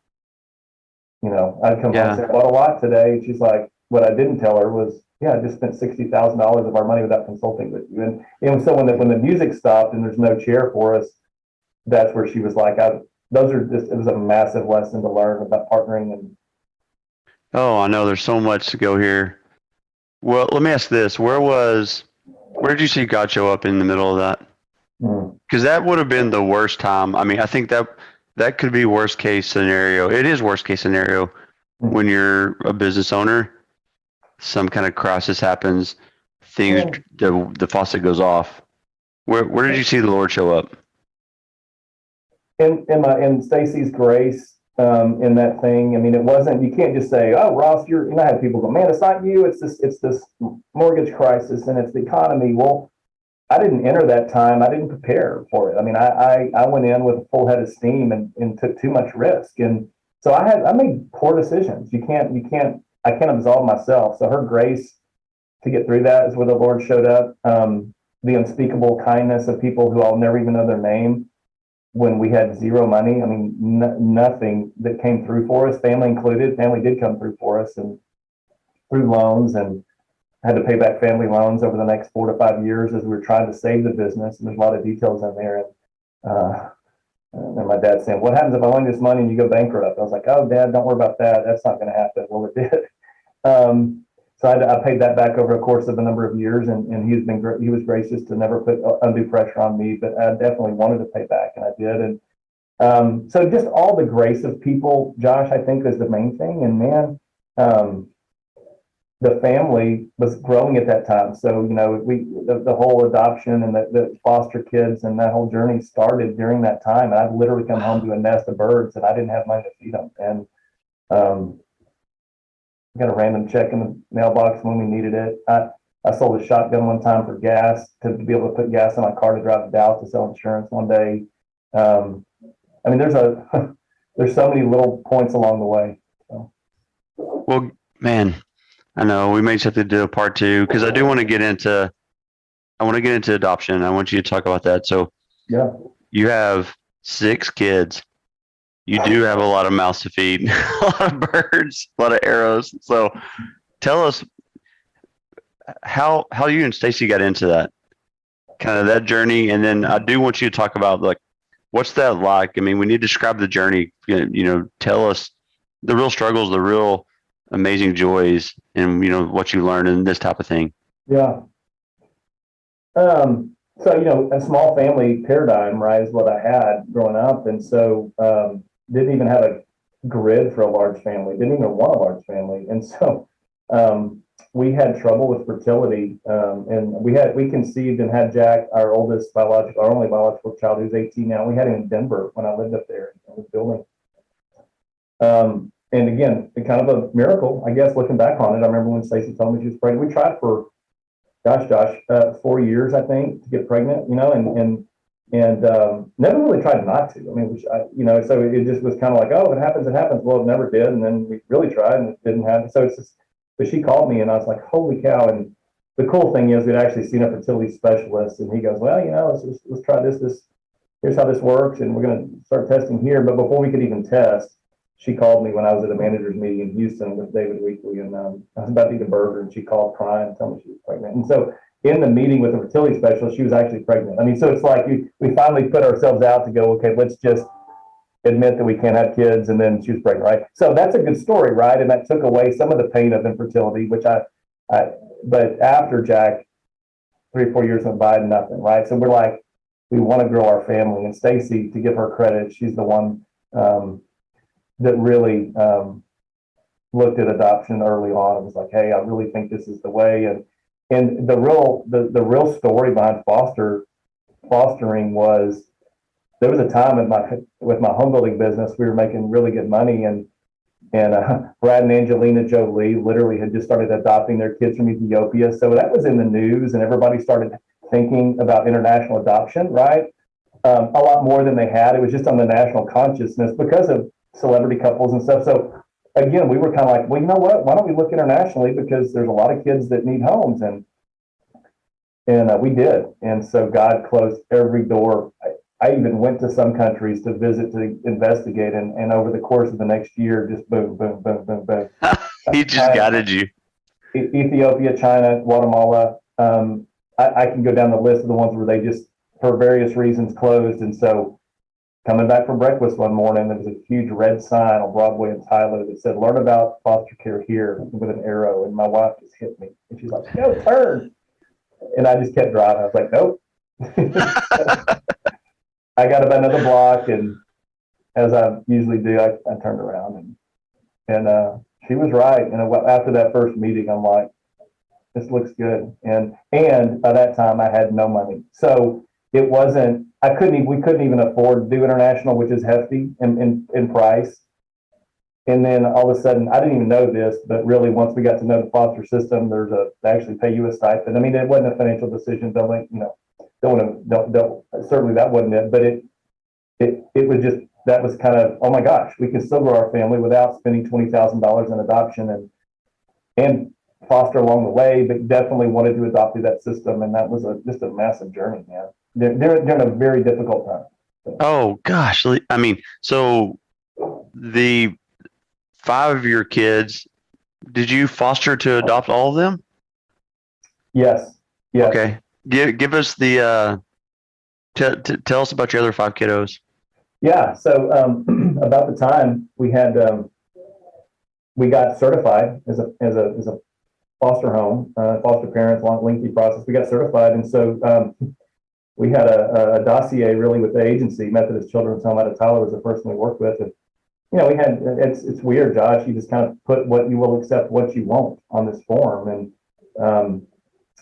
I'd come home and say, I bought a lot today. And she's like, what I didn't tell her was, I just spent $60,000 of our money without consulting with you. And so when the music stopped and there's no chair for us, that's where she was like, it was a massive lesson to learn about partnering. And Oh, I know there's so much to go here. Well, let me ask this. Where did you see God show up in the middle of that? Because that would have been the worst time. I mean, I think that could be worst case scenario. It is worst case scenario when you're a business owner. Some kind of crisis happens, the faucet goes off. Where did you see the Lord show up? In Stacy's grace, in that thing. I mean, it wasn't. You can't just say, "Oh, Ross, I had people go, man, it's not you. It's this mortgage crisis, and it's the economy." Well, I didn't enter that time. I didn't prepare for it. I mean, I went in with a full head of steam and took too much risk, and so I made poor decisions. I can't absolve myself. So her grace to get through that is where the Lord showed up. The unspeakable kindness of people who I'll never even know their name when we had zero money. I mean, nothing that came through for us, family included. Family did come through for us and through loans, and had to pay back family loans over the next 4 to 5 years as we were trying to save the business. And there's a lot of details in there. And my dad saying, what happens if I loan this money and you go bankrupt? I was like, oh, Dad, don't worry about that. That's not going to happen. Well, it did. So I paid that back over a course of a number of years, and he was gracious to never put undue pressure on me, but I definitely wanted to pay back, and I did. And so just all the grace of people, Josh, I think is the main thing. And man, the family was growing at that time. So, the whole adoption and the foster kids and that whole journey started during that time. And I'd literally come home to a nest of birds and I didn't have money to feed them. And got a random check in the mailbox when we needed it. I sold a shotgun one time for gas to be able to put gas in my car to drive to Dallas to sell insurance one day. I mean, there's so many little points along the way. So. Well, man, I know we may just have to do a part two because I do want to get into. I want to get into adoption. I want you to talk about that. So Yeah. you have 6 kids. You do have a lot of mouths to feed, a lot of birds, a lot of arrows. So tell us how you and Stacy got into that, kind of that journey, and then I do want you to talk about like what's that like. I mean, when you describe the journey, tell us the real struggles, the real amazing joys, and what you learned in this type of thing. Yeah. So, a small family paradigm, right, is what I had growing up. And so, didn't even have a grid for a large family, didn't even want a large family. And so, we had trouble with fertility. And we conceived and had Jack, our only biological child, who's 18 now. We had him in Denver when I lived up there in the building. And again, kind of a miracle, I guess, looking back on it. I remember when Stacy told me she was pregnant. We tried for, Josh, 4 years, I think, to get pregnant, and never really tried not to. I mean, so it just was kind of like, oh, if it happens, it happens. Well, it never did. And then we really tried and it didn't happen. So it's just, but she called me and I was like, holy cow. And the cool thing is we'd actually seen a fertility specialist and he goes, well, let's try this, here's how this works. And we're going to start testing here. But before we could even test, she called me when I was at a manager's meeting in Houston with David Weekley, and I was about to eat a burger, and she called crying and told me she was pregnant. And so in the meeting with the fertility specialist, she was actually pregnant. I mean, so it's like we finally put ourselves out to go, okay, let's just admit that we can't have kids, and then she was pregnant, right? So that's a good story, right? And that took away some of the pain of infertility, which but after Jack, 3 or 4 years went by and nothing, right? So we're like, we want to grow our family. And Stacy, to give her credit, she's the one that really looked at adoption early on and was like, hey, I really think this is the way. And the real story behind fostering was there was a time with my home building business, we were making really good money, and Brad and Angelina Jolie literally had just started adopting their kids from Ethiopia. So that was in the news and everybody started thinking about international adoption, right? A lot more than they had. It was just on the national consciousness because of celebrity couples and stuff. So again, we were kind of like, well, you know what? Why don't we look internationally? Because there's a lot of kids that need homes, and we did. And so God closed every door. I even went to some countries to visit, to investigate, and over the course of the next year, just boom, boom, boom, boom, boom. He just guided you. Ethiopia, China, Guatemala. I can go down the list of the ones where they just, for various reasons, closed. And so coming back from breakfast one morning, there was a huge red sign on Broadway in Tyler that said, learn about foster care here, with an arrow. And my wife just hit me. And she's like, no, turn. And I just kept driving. I was like, nope. I got about another block. And as I usually do, I turned around. And she was right. And after that first meeting, I'm like, this looks good. And by that time, I had no money. So it wasn't, we couldn't even afford to do international, which is hefty in price. And then all of a sudden, I didn't even know this, but really once we got to know the foster system, they actually pay you a stipend. I mean, it wasn't a financial decision. Certainly that wasn't it, but it was just, that was kind of, oh my gosh, we can still grow our family without spending $20,000 in adoption and foster along the way, but definitely wanted to adopt through that system. And that was just a massive journey, man. They're in a very difficult time. So. Oh gosh. I mean, so the 5 of your kids, did you foster to adopt all of them? Yes. Okay. Give us the, tell us about your other 5 kiddos. Yeah. So, about the time we had, we got certified as a foster home, foster parents, long, lengthy process. We got certified. And so, we had a dossier really with the agency, Methodist Children's Home out of Tyler was the person we worked with. And, we had, it's weird, Josh. You just kind of put what you will accept, what you won't on this form. And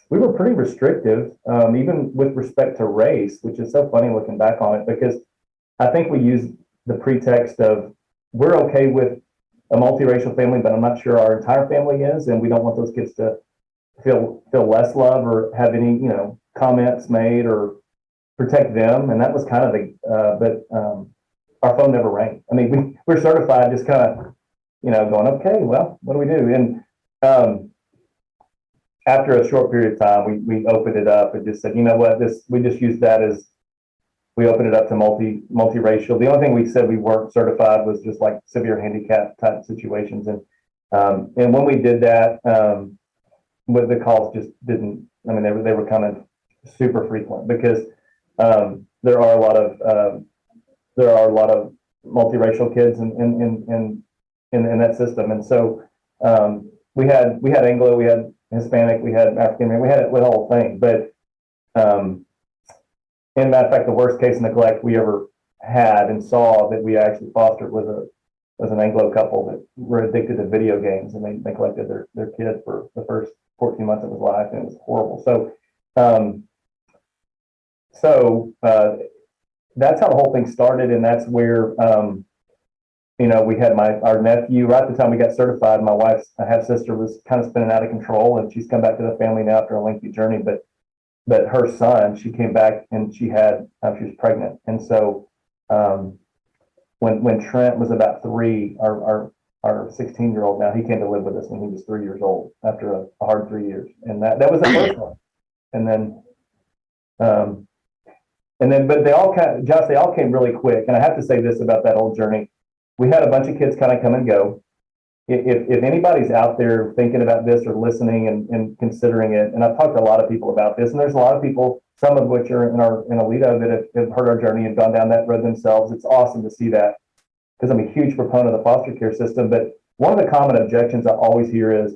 we were pretty restrictive, even with respect to race, which is so funny looking back on it, because I think we used the pretext of we're okay with a multiracial family, but I'm not sure our entire family is. And we don't want those kids to feel less love or have any, comments made or protect them. And that was kind of but our phone never rang. I mean, we're certified, just kind of, going, okay, well, what do we do? And after a short period of time, we opened it up and just said, you know what, we just used that as, we opened it up to multiracial. The only thing we said we weren't certified was just like severe handicap type situations. And when we did that, with the calls just didn't, I mean, they were coming super frequent because there are a lot of multiracial kids in that system. And so we had Anglo, we had Hispanic, we had African American, we had the whole thing. But in matter of fact, the worst case of neglect we ever had and saw that we actually fostered was an Anglo couple that were addicted to video games, and they neglected their kid for the first 14 months of his life, and it was horrible. So that's how the whole thing started, and that's where we had our nephew right at the time we got certified. My wife's half sister was kind of spinning out of control, and she's come back to the family now after a lengthy journey. But her son, she came back and she was pregnant, and so when Trent was about 3, our 16-year-old now, he came to live with us when he was 3 years old after a hard 3 years, and that was the first one, but they all came really quick. And I have to say this about that whole journey: we had a bunch of kids kind of come and go. If anybody's out there thinking about this or listening and considering it, and I've talked to a lot of people about this, and there's a lot of people, some of which are in Alito, that have heard our journey and gone down that road themselves. It's awesome to see that, because I'm a huge proponent of the foster care system. But one of the common objections I always hear is,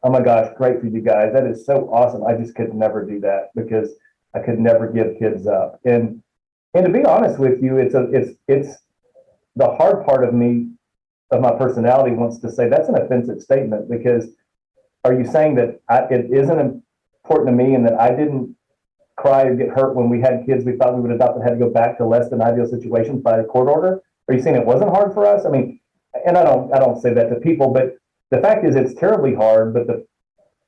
"Oh my gosh, great for you guys. That is so awesome. I just could never do that because I could never give kids up." And to be honest with you, it's the hard part of me, of my personality, wants to say that's an offensive statement, because are you saying that it isn't important to me and that I didn't cry or get hurt when we had kids we thought we would adopt and had to go back to less than ideal situations by a court order? Are you saying it wasn't hard for us? I mean, and I don't say that to people, but the fact is it's terribly hard. But the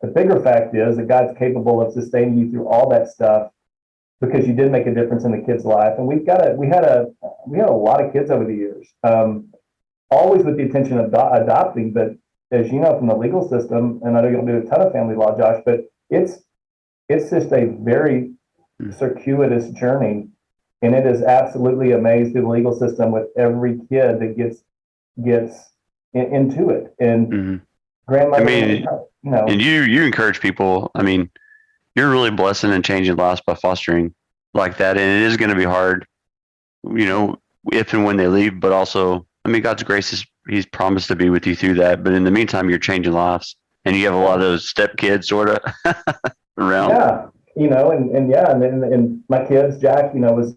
bigger fact is that God's capable of sustaining you through all that stuff, because you did make a difference in the kid's life. And we had a lot of kids over the years, always with the intention of adopting. But as you know from the legal system, and I know you don't do a ton of family law, Josh, but it's just a very circuitous journey, and it is absolutely a maze through the legal system with every kid that gets into it. And grandmother, and you encourage people. I mean, you're really blessing and changing lives by fostering like that. And it is going to be hard, if and when they leave, but also, I mean, God's grace is, he's promised to be with you through that. But in the meantime, you're changing lives, and you have a lot of those step kids sort of around. Yeah. And my kids, Jack, he was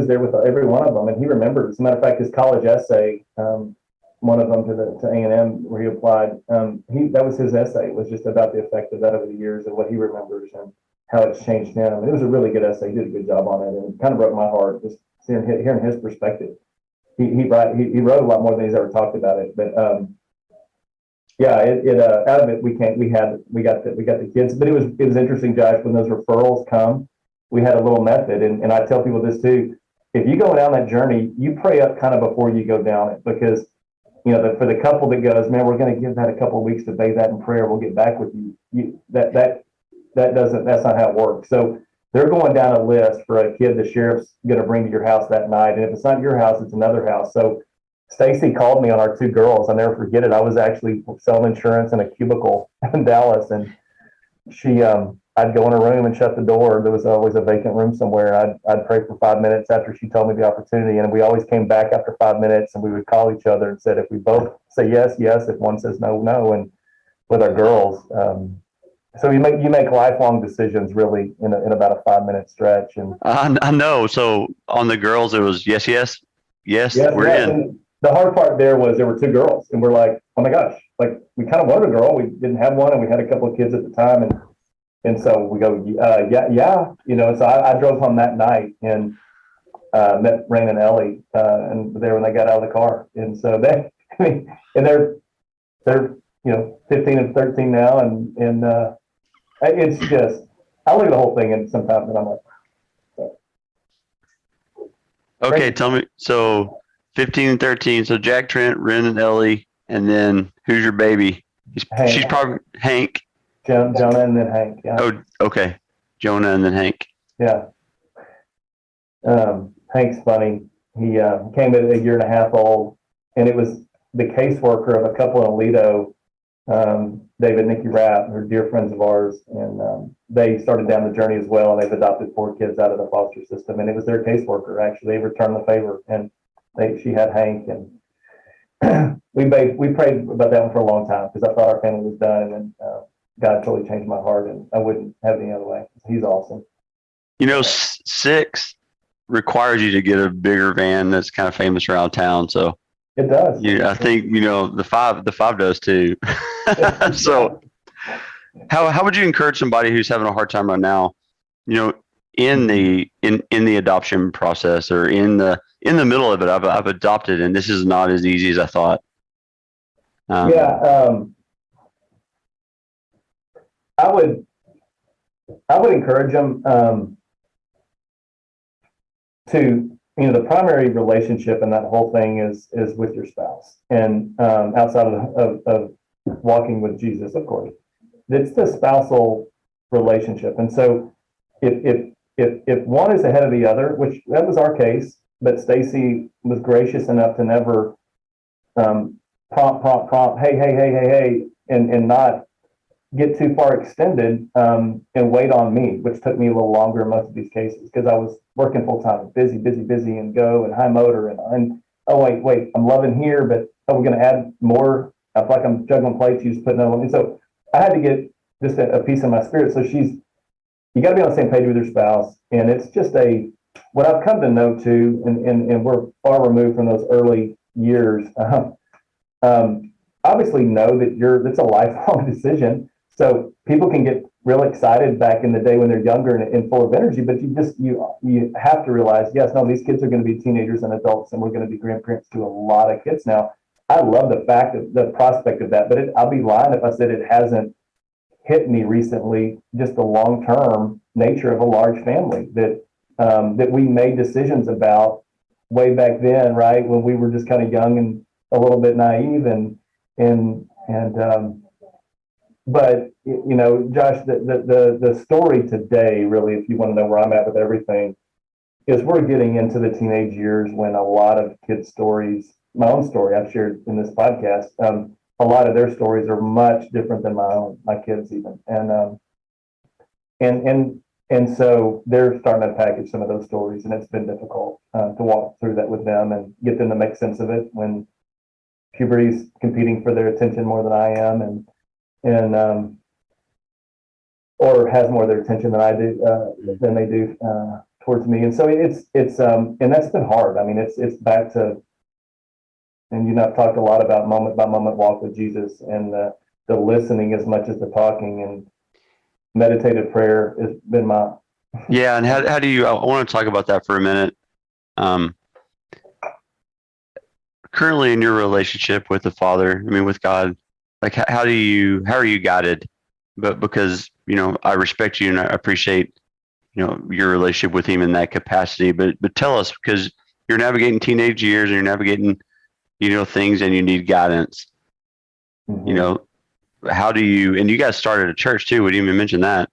there with every one of them, and he remembered. As a matter of fact, his college essay, one of them to A&M where he applied, that was his essay. It was just about the effect of that over the years and what he remembers and how it's changed him. And it was a really good essay. He did a good job on it, and it kind of broke my heart just hearing his perspective. He wrote a lot more than he's ever talked about it. But out of it we got the kids. But it was interesting, Josh, when those referrals come, we had a little method, and I tell people this too: if you go down that journey, you pray up kind of before you go down it, because for the couple that goes, man, we're going to give that a couple of weeks to bathe that in prayer, we'll get back with you. That's not how it works. So they're going down a list for a kid the sheriff's going to bring to your house that night. And if it's not your house, it's another house. So Stacy called me on our 2 girls. I'll never forget it. I was actually selling insurance in a cubicle in Dallas, and I'd go in a room and shut the door. There was always a vacant room somewhere. I'd pray for 5 minutes after she told me the opportunity. And we always came back after 5 minutes, and we would call each other and said, if we both say yes, yes, if one says no, no. And with our girls, so you make lifelong decisions really in about a 5-minute stretch. And I know. So on the girls, it was yes, we're in. And the hard part there was there were 2 girls, and we're like, oh my gosh, like we kind of wanted a girl. We didn't have one, and we had a couple of kids at the time, and so we go, So I drove home that night and met Rain and Ellie, and there when they got out of the car, and so they're 15 and 13 now, and it's just, I look at the whole thing and sometimes and I'm like, okay, tell me. So 15 and 13. So Jack, Trent, Ren, and Ellie, and then who's your baby? She's probably Hank. Jonah and then Hank. Yeah. Oh, okay. Jonah and then Hank. Yeah. Hank's funny. He came at a year and a half old, and it was the caseworker of a couple in Aledo, David and Nikki Rapp, who are dear friends of ours, and they started down the journey as well, and they've adopted 4 kids out of the foster system, and it was their caseworker, actually. They returned the favor, and she had Hank, and we prayed about that one for a long time, because I thought our family was done, and then God totally changed my heart, and I wouldn't have it any other way. He's awesome. 6 requires you to get a bigger van that's kind of famous around town. So it does. Yeah, I think the five does too. So, how would you encourage somebody who's having a hard time right now? In the adoption process, or in the middle of it. I've adopted, and this is not as easy as I thought. I would encourage them to, the primary relationship in that whole thing is with your spouse, and outside of walking with Jesus, of course, it's the spousal relationship. And so if one is ahead of the other, which that was our case, but Stacy was gracious enough to never prompt, hey, and not get too far extended and wait on me, which took me a little longer in most of these cases, because I was working full time, busy, and go and high motor, and oh wait, I'm loving here, but we're going to add more. I feel like I'm juggling plates. You just putting on me. So I had to get just a piece of my spirit. So you got to be on the same page with your spouse, and it's just what I've come to know too, and we're far removed from those early years. Obviously know that it's a lifelong decision. So people can get real excited back in the day when they're younger and full of energy, but you have to realize, yes, no, these kids are going to be teenagers and adults, and we're going to be grandparents to a lot of kids now. I love the prospect of that, but I'll be lying if I said it hasn't hit me recently, just the long-term nature of a large family that we made decisions about way back then, right, when we were just kind of young and a little bit naive, but Josh, the story today, really, if you want to know where I'm at with everything, is we're getting into the teenage years when a lot of kids' stories, my own story I've shared in this podcast, a lot of their stories are much different than my kids even, and so they're starting to package some of those stories, and it's been difficult to walk through that with them and get them to make sense of it when puberty's competing for their attention more than I am, and or has more of their attention than I do, than they do towards me. And so it's and that's been hard. I mean, it's back to, and you know, I've talked a lot about moment by moment walk with Jesus, and the listening as much as the talking, and meditative prayer has been my. Yeah. And how do you, I want to talk about that for a minute. Currently in your relationship with the Father, with God, like how are you guided? But because, I respect you and I appreciate, your relationship with him in that capacity, but tell us, because you're navigating teenage years and you're navigating, things, and you need guidance. Mm-hmm. How do you, and you guys started a church too. We didn't even mention that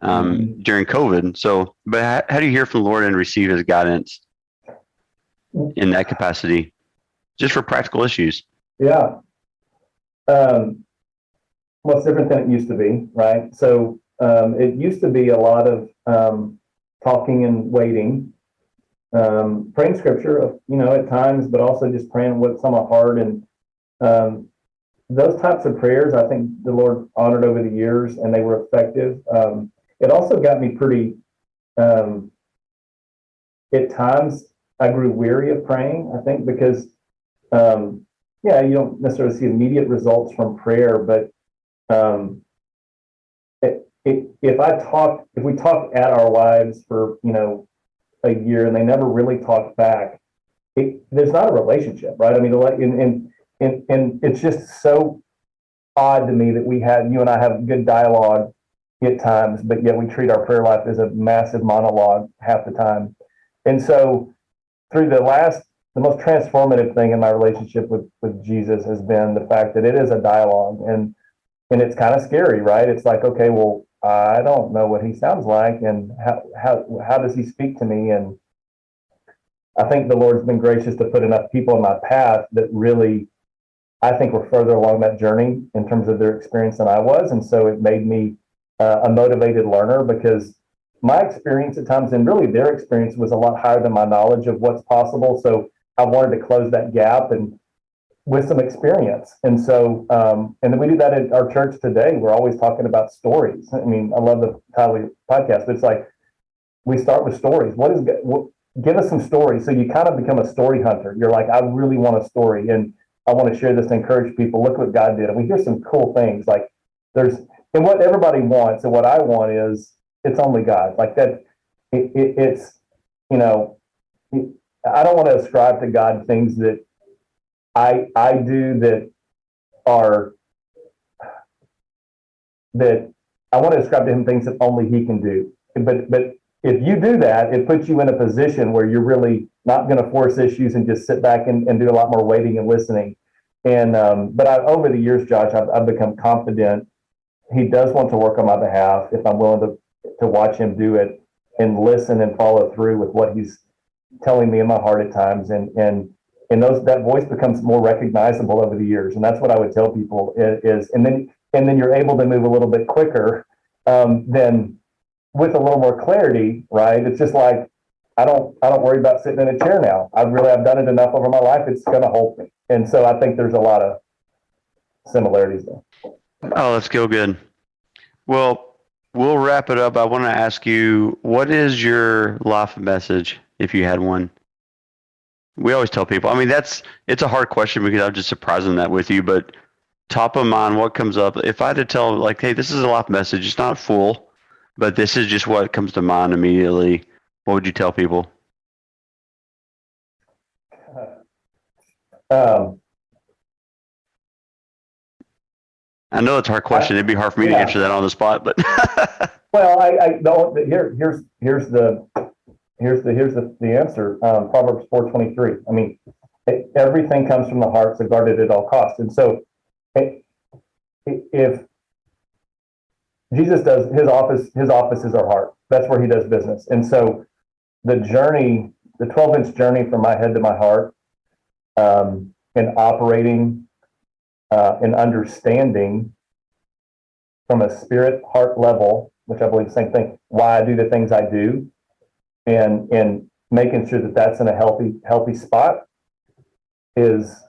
during COVID. So, but how do you hear from the Lord and receive his guidance in that capacity, just for practical issues? Yeah. Well, it's different than it used to be, right? So it used to be a lot of talking and waiting, praying scripture, at times, but also just praying what's on my heart. And those types of prayers, I think the Lord honored over the years, and they were effective. It also got me pretty, at times, I grew weary of praying, I think, because, you don't necessarily see immediate results from prayer, but if we talk at our wives for, a year and they never really talk back, there's not a relationship, right? I mean, and it's just so odd to me that you and I have good dialogue at times, but yet we treat our prayer life as a massive monologue half the time. And so through the most transformative thing in my relationship with Jesus has been the fact that it is a dialogue. And and it's kind of scary, right? It's like, okay, well, I don't know what he sounds like, and how does he speak to me? And I think the Lord's been gracious to put enough people in my path that really, I think, were further along that journey in terms of their experience than I was. And so it made me a motivated learner, because my experience at times, and really their experience, was a lot higher than my knowledge of what's possible. So I wanted to close that gap and with some experience. And so, and then we do that at our church today. We're always talking about stories. I mean, I love the title of your podcast, but it's like, we start with stories. Give us some stories. So you kind of become a story hunter. You're like, I really want a story, and I want to share this to encourage people. Look what God did. And we hear some cool things, like and what everybody wants, and what I want is, it's only God. Like that, it's, I don't want to ascribe to God things that I do that I want to ascribe to him things that only he can do. But if you do that, it puts you in a position where you're really not going to force issues and just sit back and do a lot more waiting and listening. And but over the years, Josh, I've become confident he does want to work on my behalf if I'm willing to watch him do it and listen and follow through with what he's telling me in my heart at times. And that voice becomes more recognizable over the years. And that's what I would tell people is, and then you're able to move a little bit quicker than with a little more clarity, right? It's just like, I don't worry about sitting in a chair now. I've done it enough over my life. It's going to hold me. And so I think there's a lot of similarities there. Oh, that's still good. Well, we'll wrap it up. I want to ask you, what is your life message, if you had one? We always tell people, I mean, it's a hard question because I'm just surprising that with you, but top of mind, what comes up? If I had to tell, like, hey, this is a life message, it's not full, but this is just what comes to mind immediately, what would you tell people? I know it's a hard question. It'd be hard for me to answer that on the spot, but well, I don't. Here's the answer. Proverbs 4:23. I mean, everything comes from the heart, so guard it at all costs. And so, if Jesus does his office is our heart. That's where he does business. And so, the 12-inch journey from my head to my heart, and operating and understanding from a spirit heart level, which I believe the same thing, why I do the things I do, and making sure that that's in a healthy spot is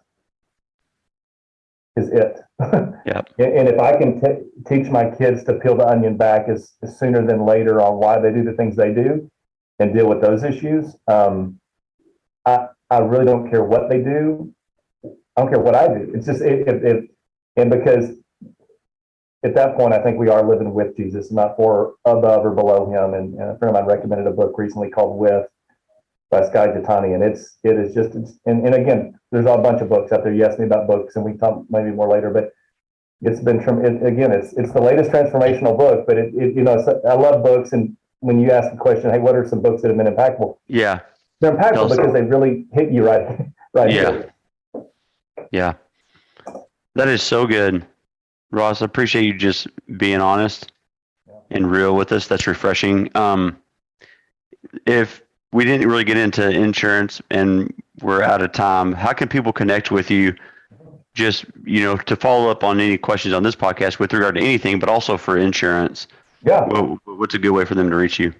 it. Yep. And if I can teach my kids to peel the onion back as sooner than later on why they do the things they do and deal with those issues, I really don't care what they do. I don't care what I do. It's just because at that point, I think we are living with Jesus, not for above or below him. And a friend of mine recommended a book recently called With by Sky Jatani. And and again, there's a bunch of books out there. You asked me about books, and we can talk maybe more later, but it's been, it's the latest transformational book, but I love books. And when you ask the question, hey, what are some books that have been impactful? Yeah. They're impactful because they really hit you right. Yeah. Here. Yeah. That is so good. Ross, I appreciate you just being honest and real with us. That's refreshing. If we didn't really get into insurance and we're out of time, how can people connect with you? Just, to follow up on any questions on this podcast with regard to anything, but also for insurance. Yeah. What's a good way for them to reach you?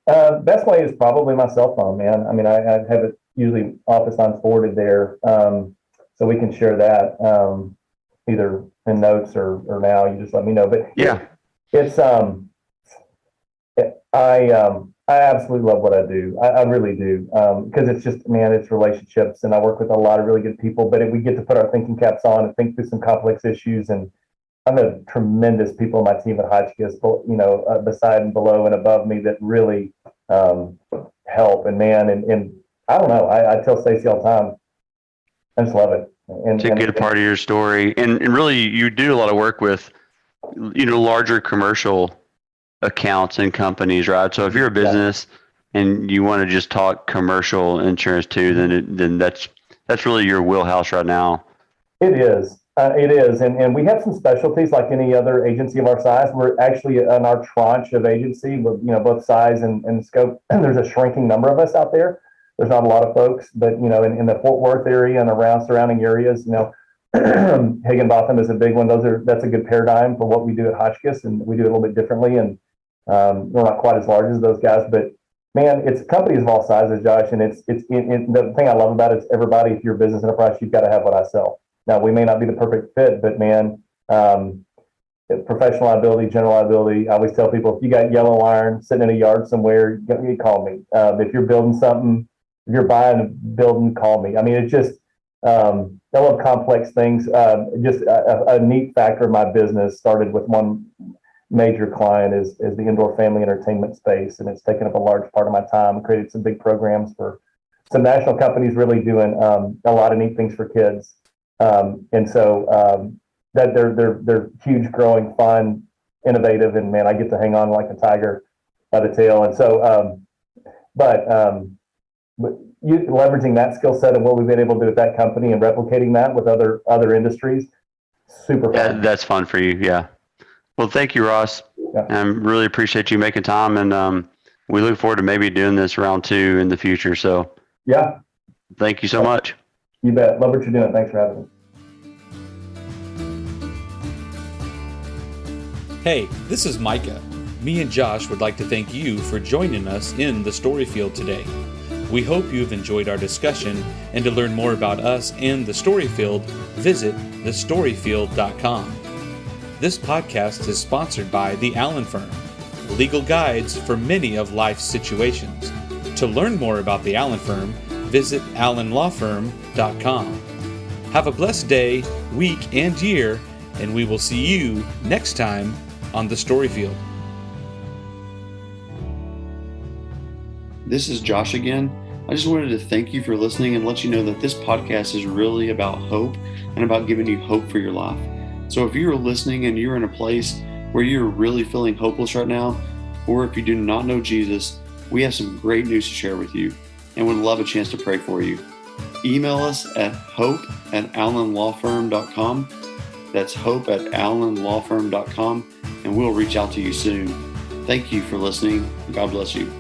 Best way is probably my cell phone, man. I mean, I have it usually office on forwarded there. So we can share that either in notes or now. You just let me know. But yeah, it's I absolutely love what I do. I really do, because it's just, man, it's relationships, and I work with a lot of really good people. But we get to put our thinking caps on and think through some complex issues. And I have tremendous people on my team at Hotchkiss, beside and below and above me that really help. And man, and I don't know. I tell Stacy all the time, I just love it. It's a good part of your story. And really, you do a lot of work with, larger commercial accounts and companies, right? So if you're a business and you want to just talk commercial insurance too, then that's really your wheelhouse right now. It is. It is, and we have some specialties like any other agency of our size. We're actually in our tranche of agency with both size and scope. And there's a shrinking number of us out there. There's not a lot of folks, but in the Fort Worth area and around surrounding areas, Higginbotham is a big one. That's a good paradigm for what we do at Hotchkiss, and we do it a little bit differently. And we're not quite as large as those guys, but man, it's companies of all sizes, Josh. And the thing I love about it is everybody. If you're a business enterprise, you've got to have what I sell. Now, we may not be the perfect fit, but man, professional liability, general liability. I always tell people, if you got yellow iron sitting in a yard somewhere, you call me. If you're building something, if you're buying a building, call me. I mean, it's just, I love complex things. Just a neat factor of my business started with one major client is the indoor family entertainment space, and it's taken up a large part of my time. Created some big programs for some national companies really doing a lot of neat things for kids. And so that they're huge, growing, fun, innovative, and man, I get to hang on like a tiger by the tail. And so, but you leveraging that skill set and what we've been able to do with that company and replicating that with other industries, super fun. Yeah, that's fun for you. Yeah. Well, thank you, Ross. Yeah. I really appreciate you making time, and we look forward to maybe doing this round 2 in the future. So Yeah, thank you so much. you bet. Love what you're doing. Thanks for having me. Hey, this is Micah. Me and Josh would like to thank you for joining us in the Storyfield today. We hope you've enjoyed our discussion, and to learn more about us and the Storyfield, visit thestoryfield.com. This podcast is sponsored by the Allen Firm, legal guides for many of life's situations. To learn more about the Allen Firm, visit allenlawfirm.com. Have a blessed day, week, and year, and we will see you next time on the Storyfield. This is Josh again. I just wanted to thank you for listening and let you know that this podcast is really about hope and about giving you hope for your life. So if you're listening and you're in a place where you're really feeling hopeless right now, or if you do not know Jesus, we have some great news to share with you and would love a chance to pray for you. Email us at hope@allenlawfirm.com. That's hope@allenlawfirm.com, and we'll reach out to you soon. Thank you for listening. God bless you.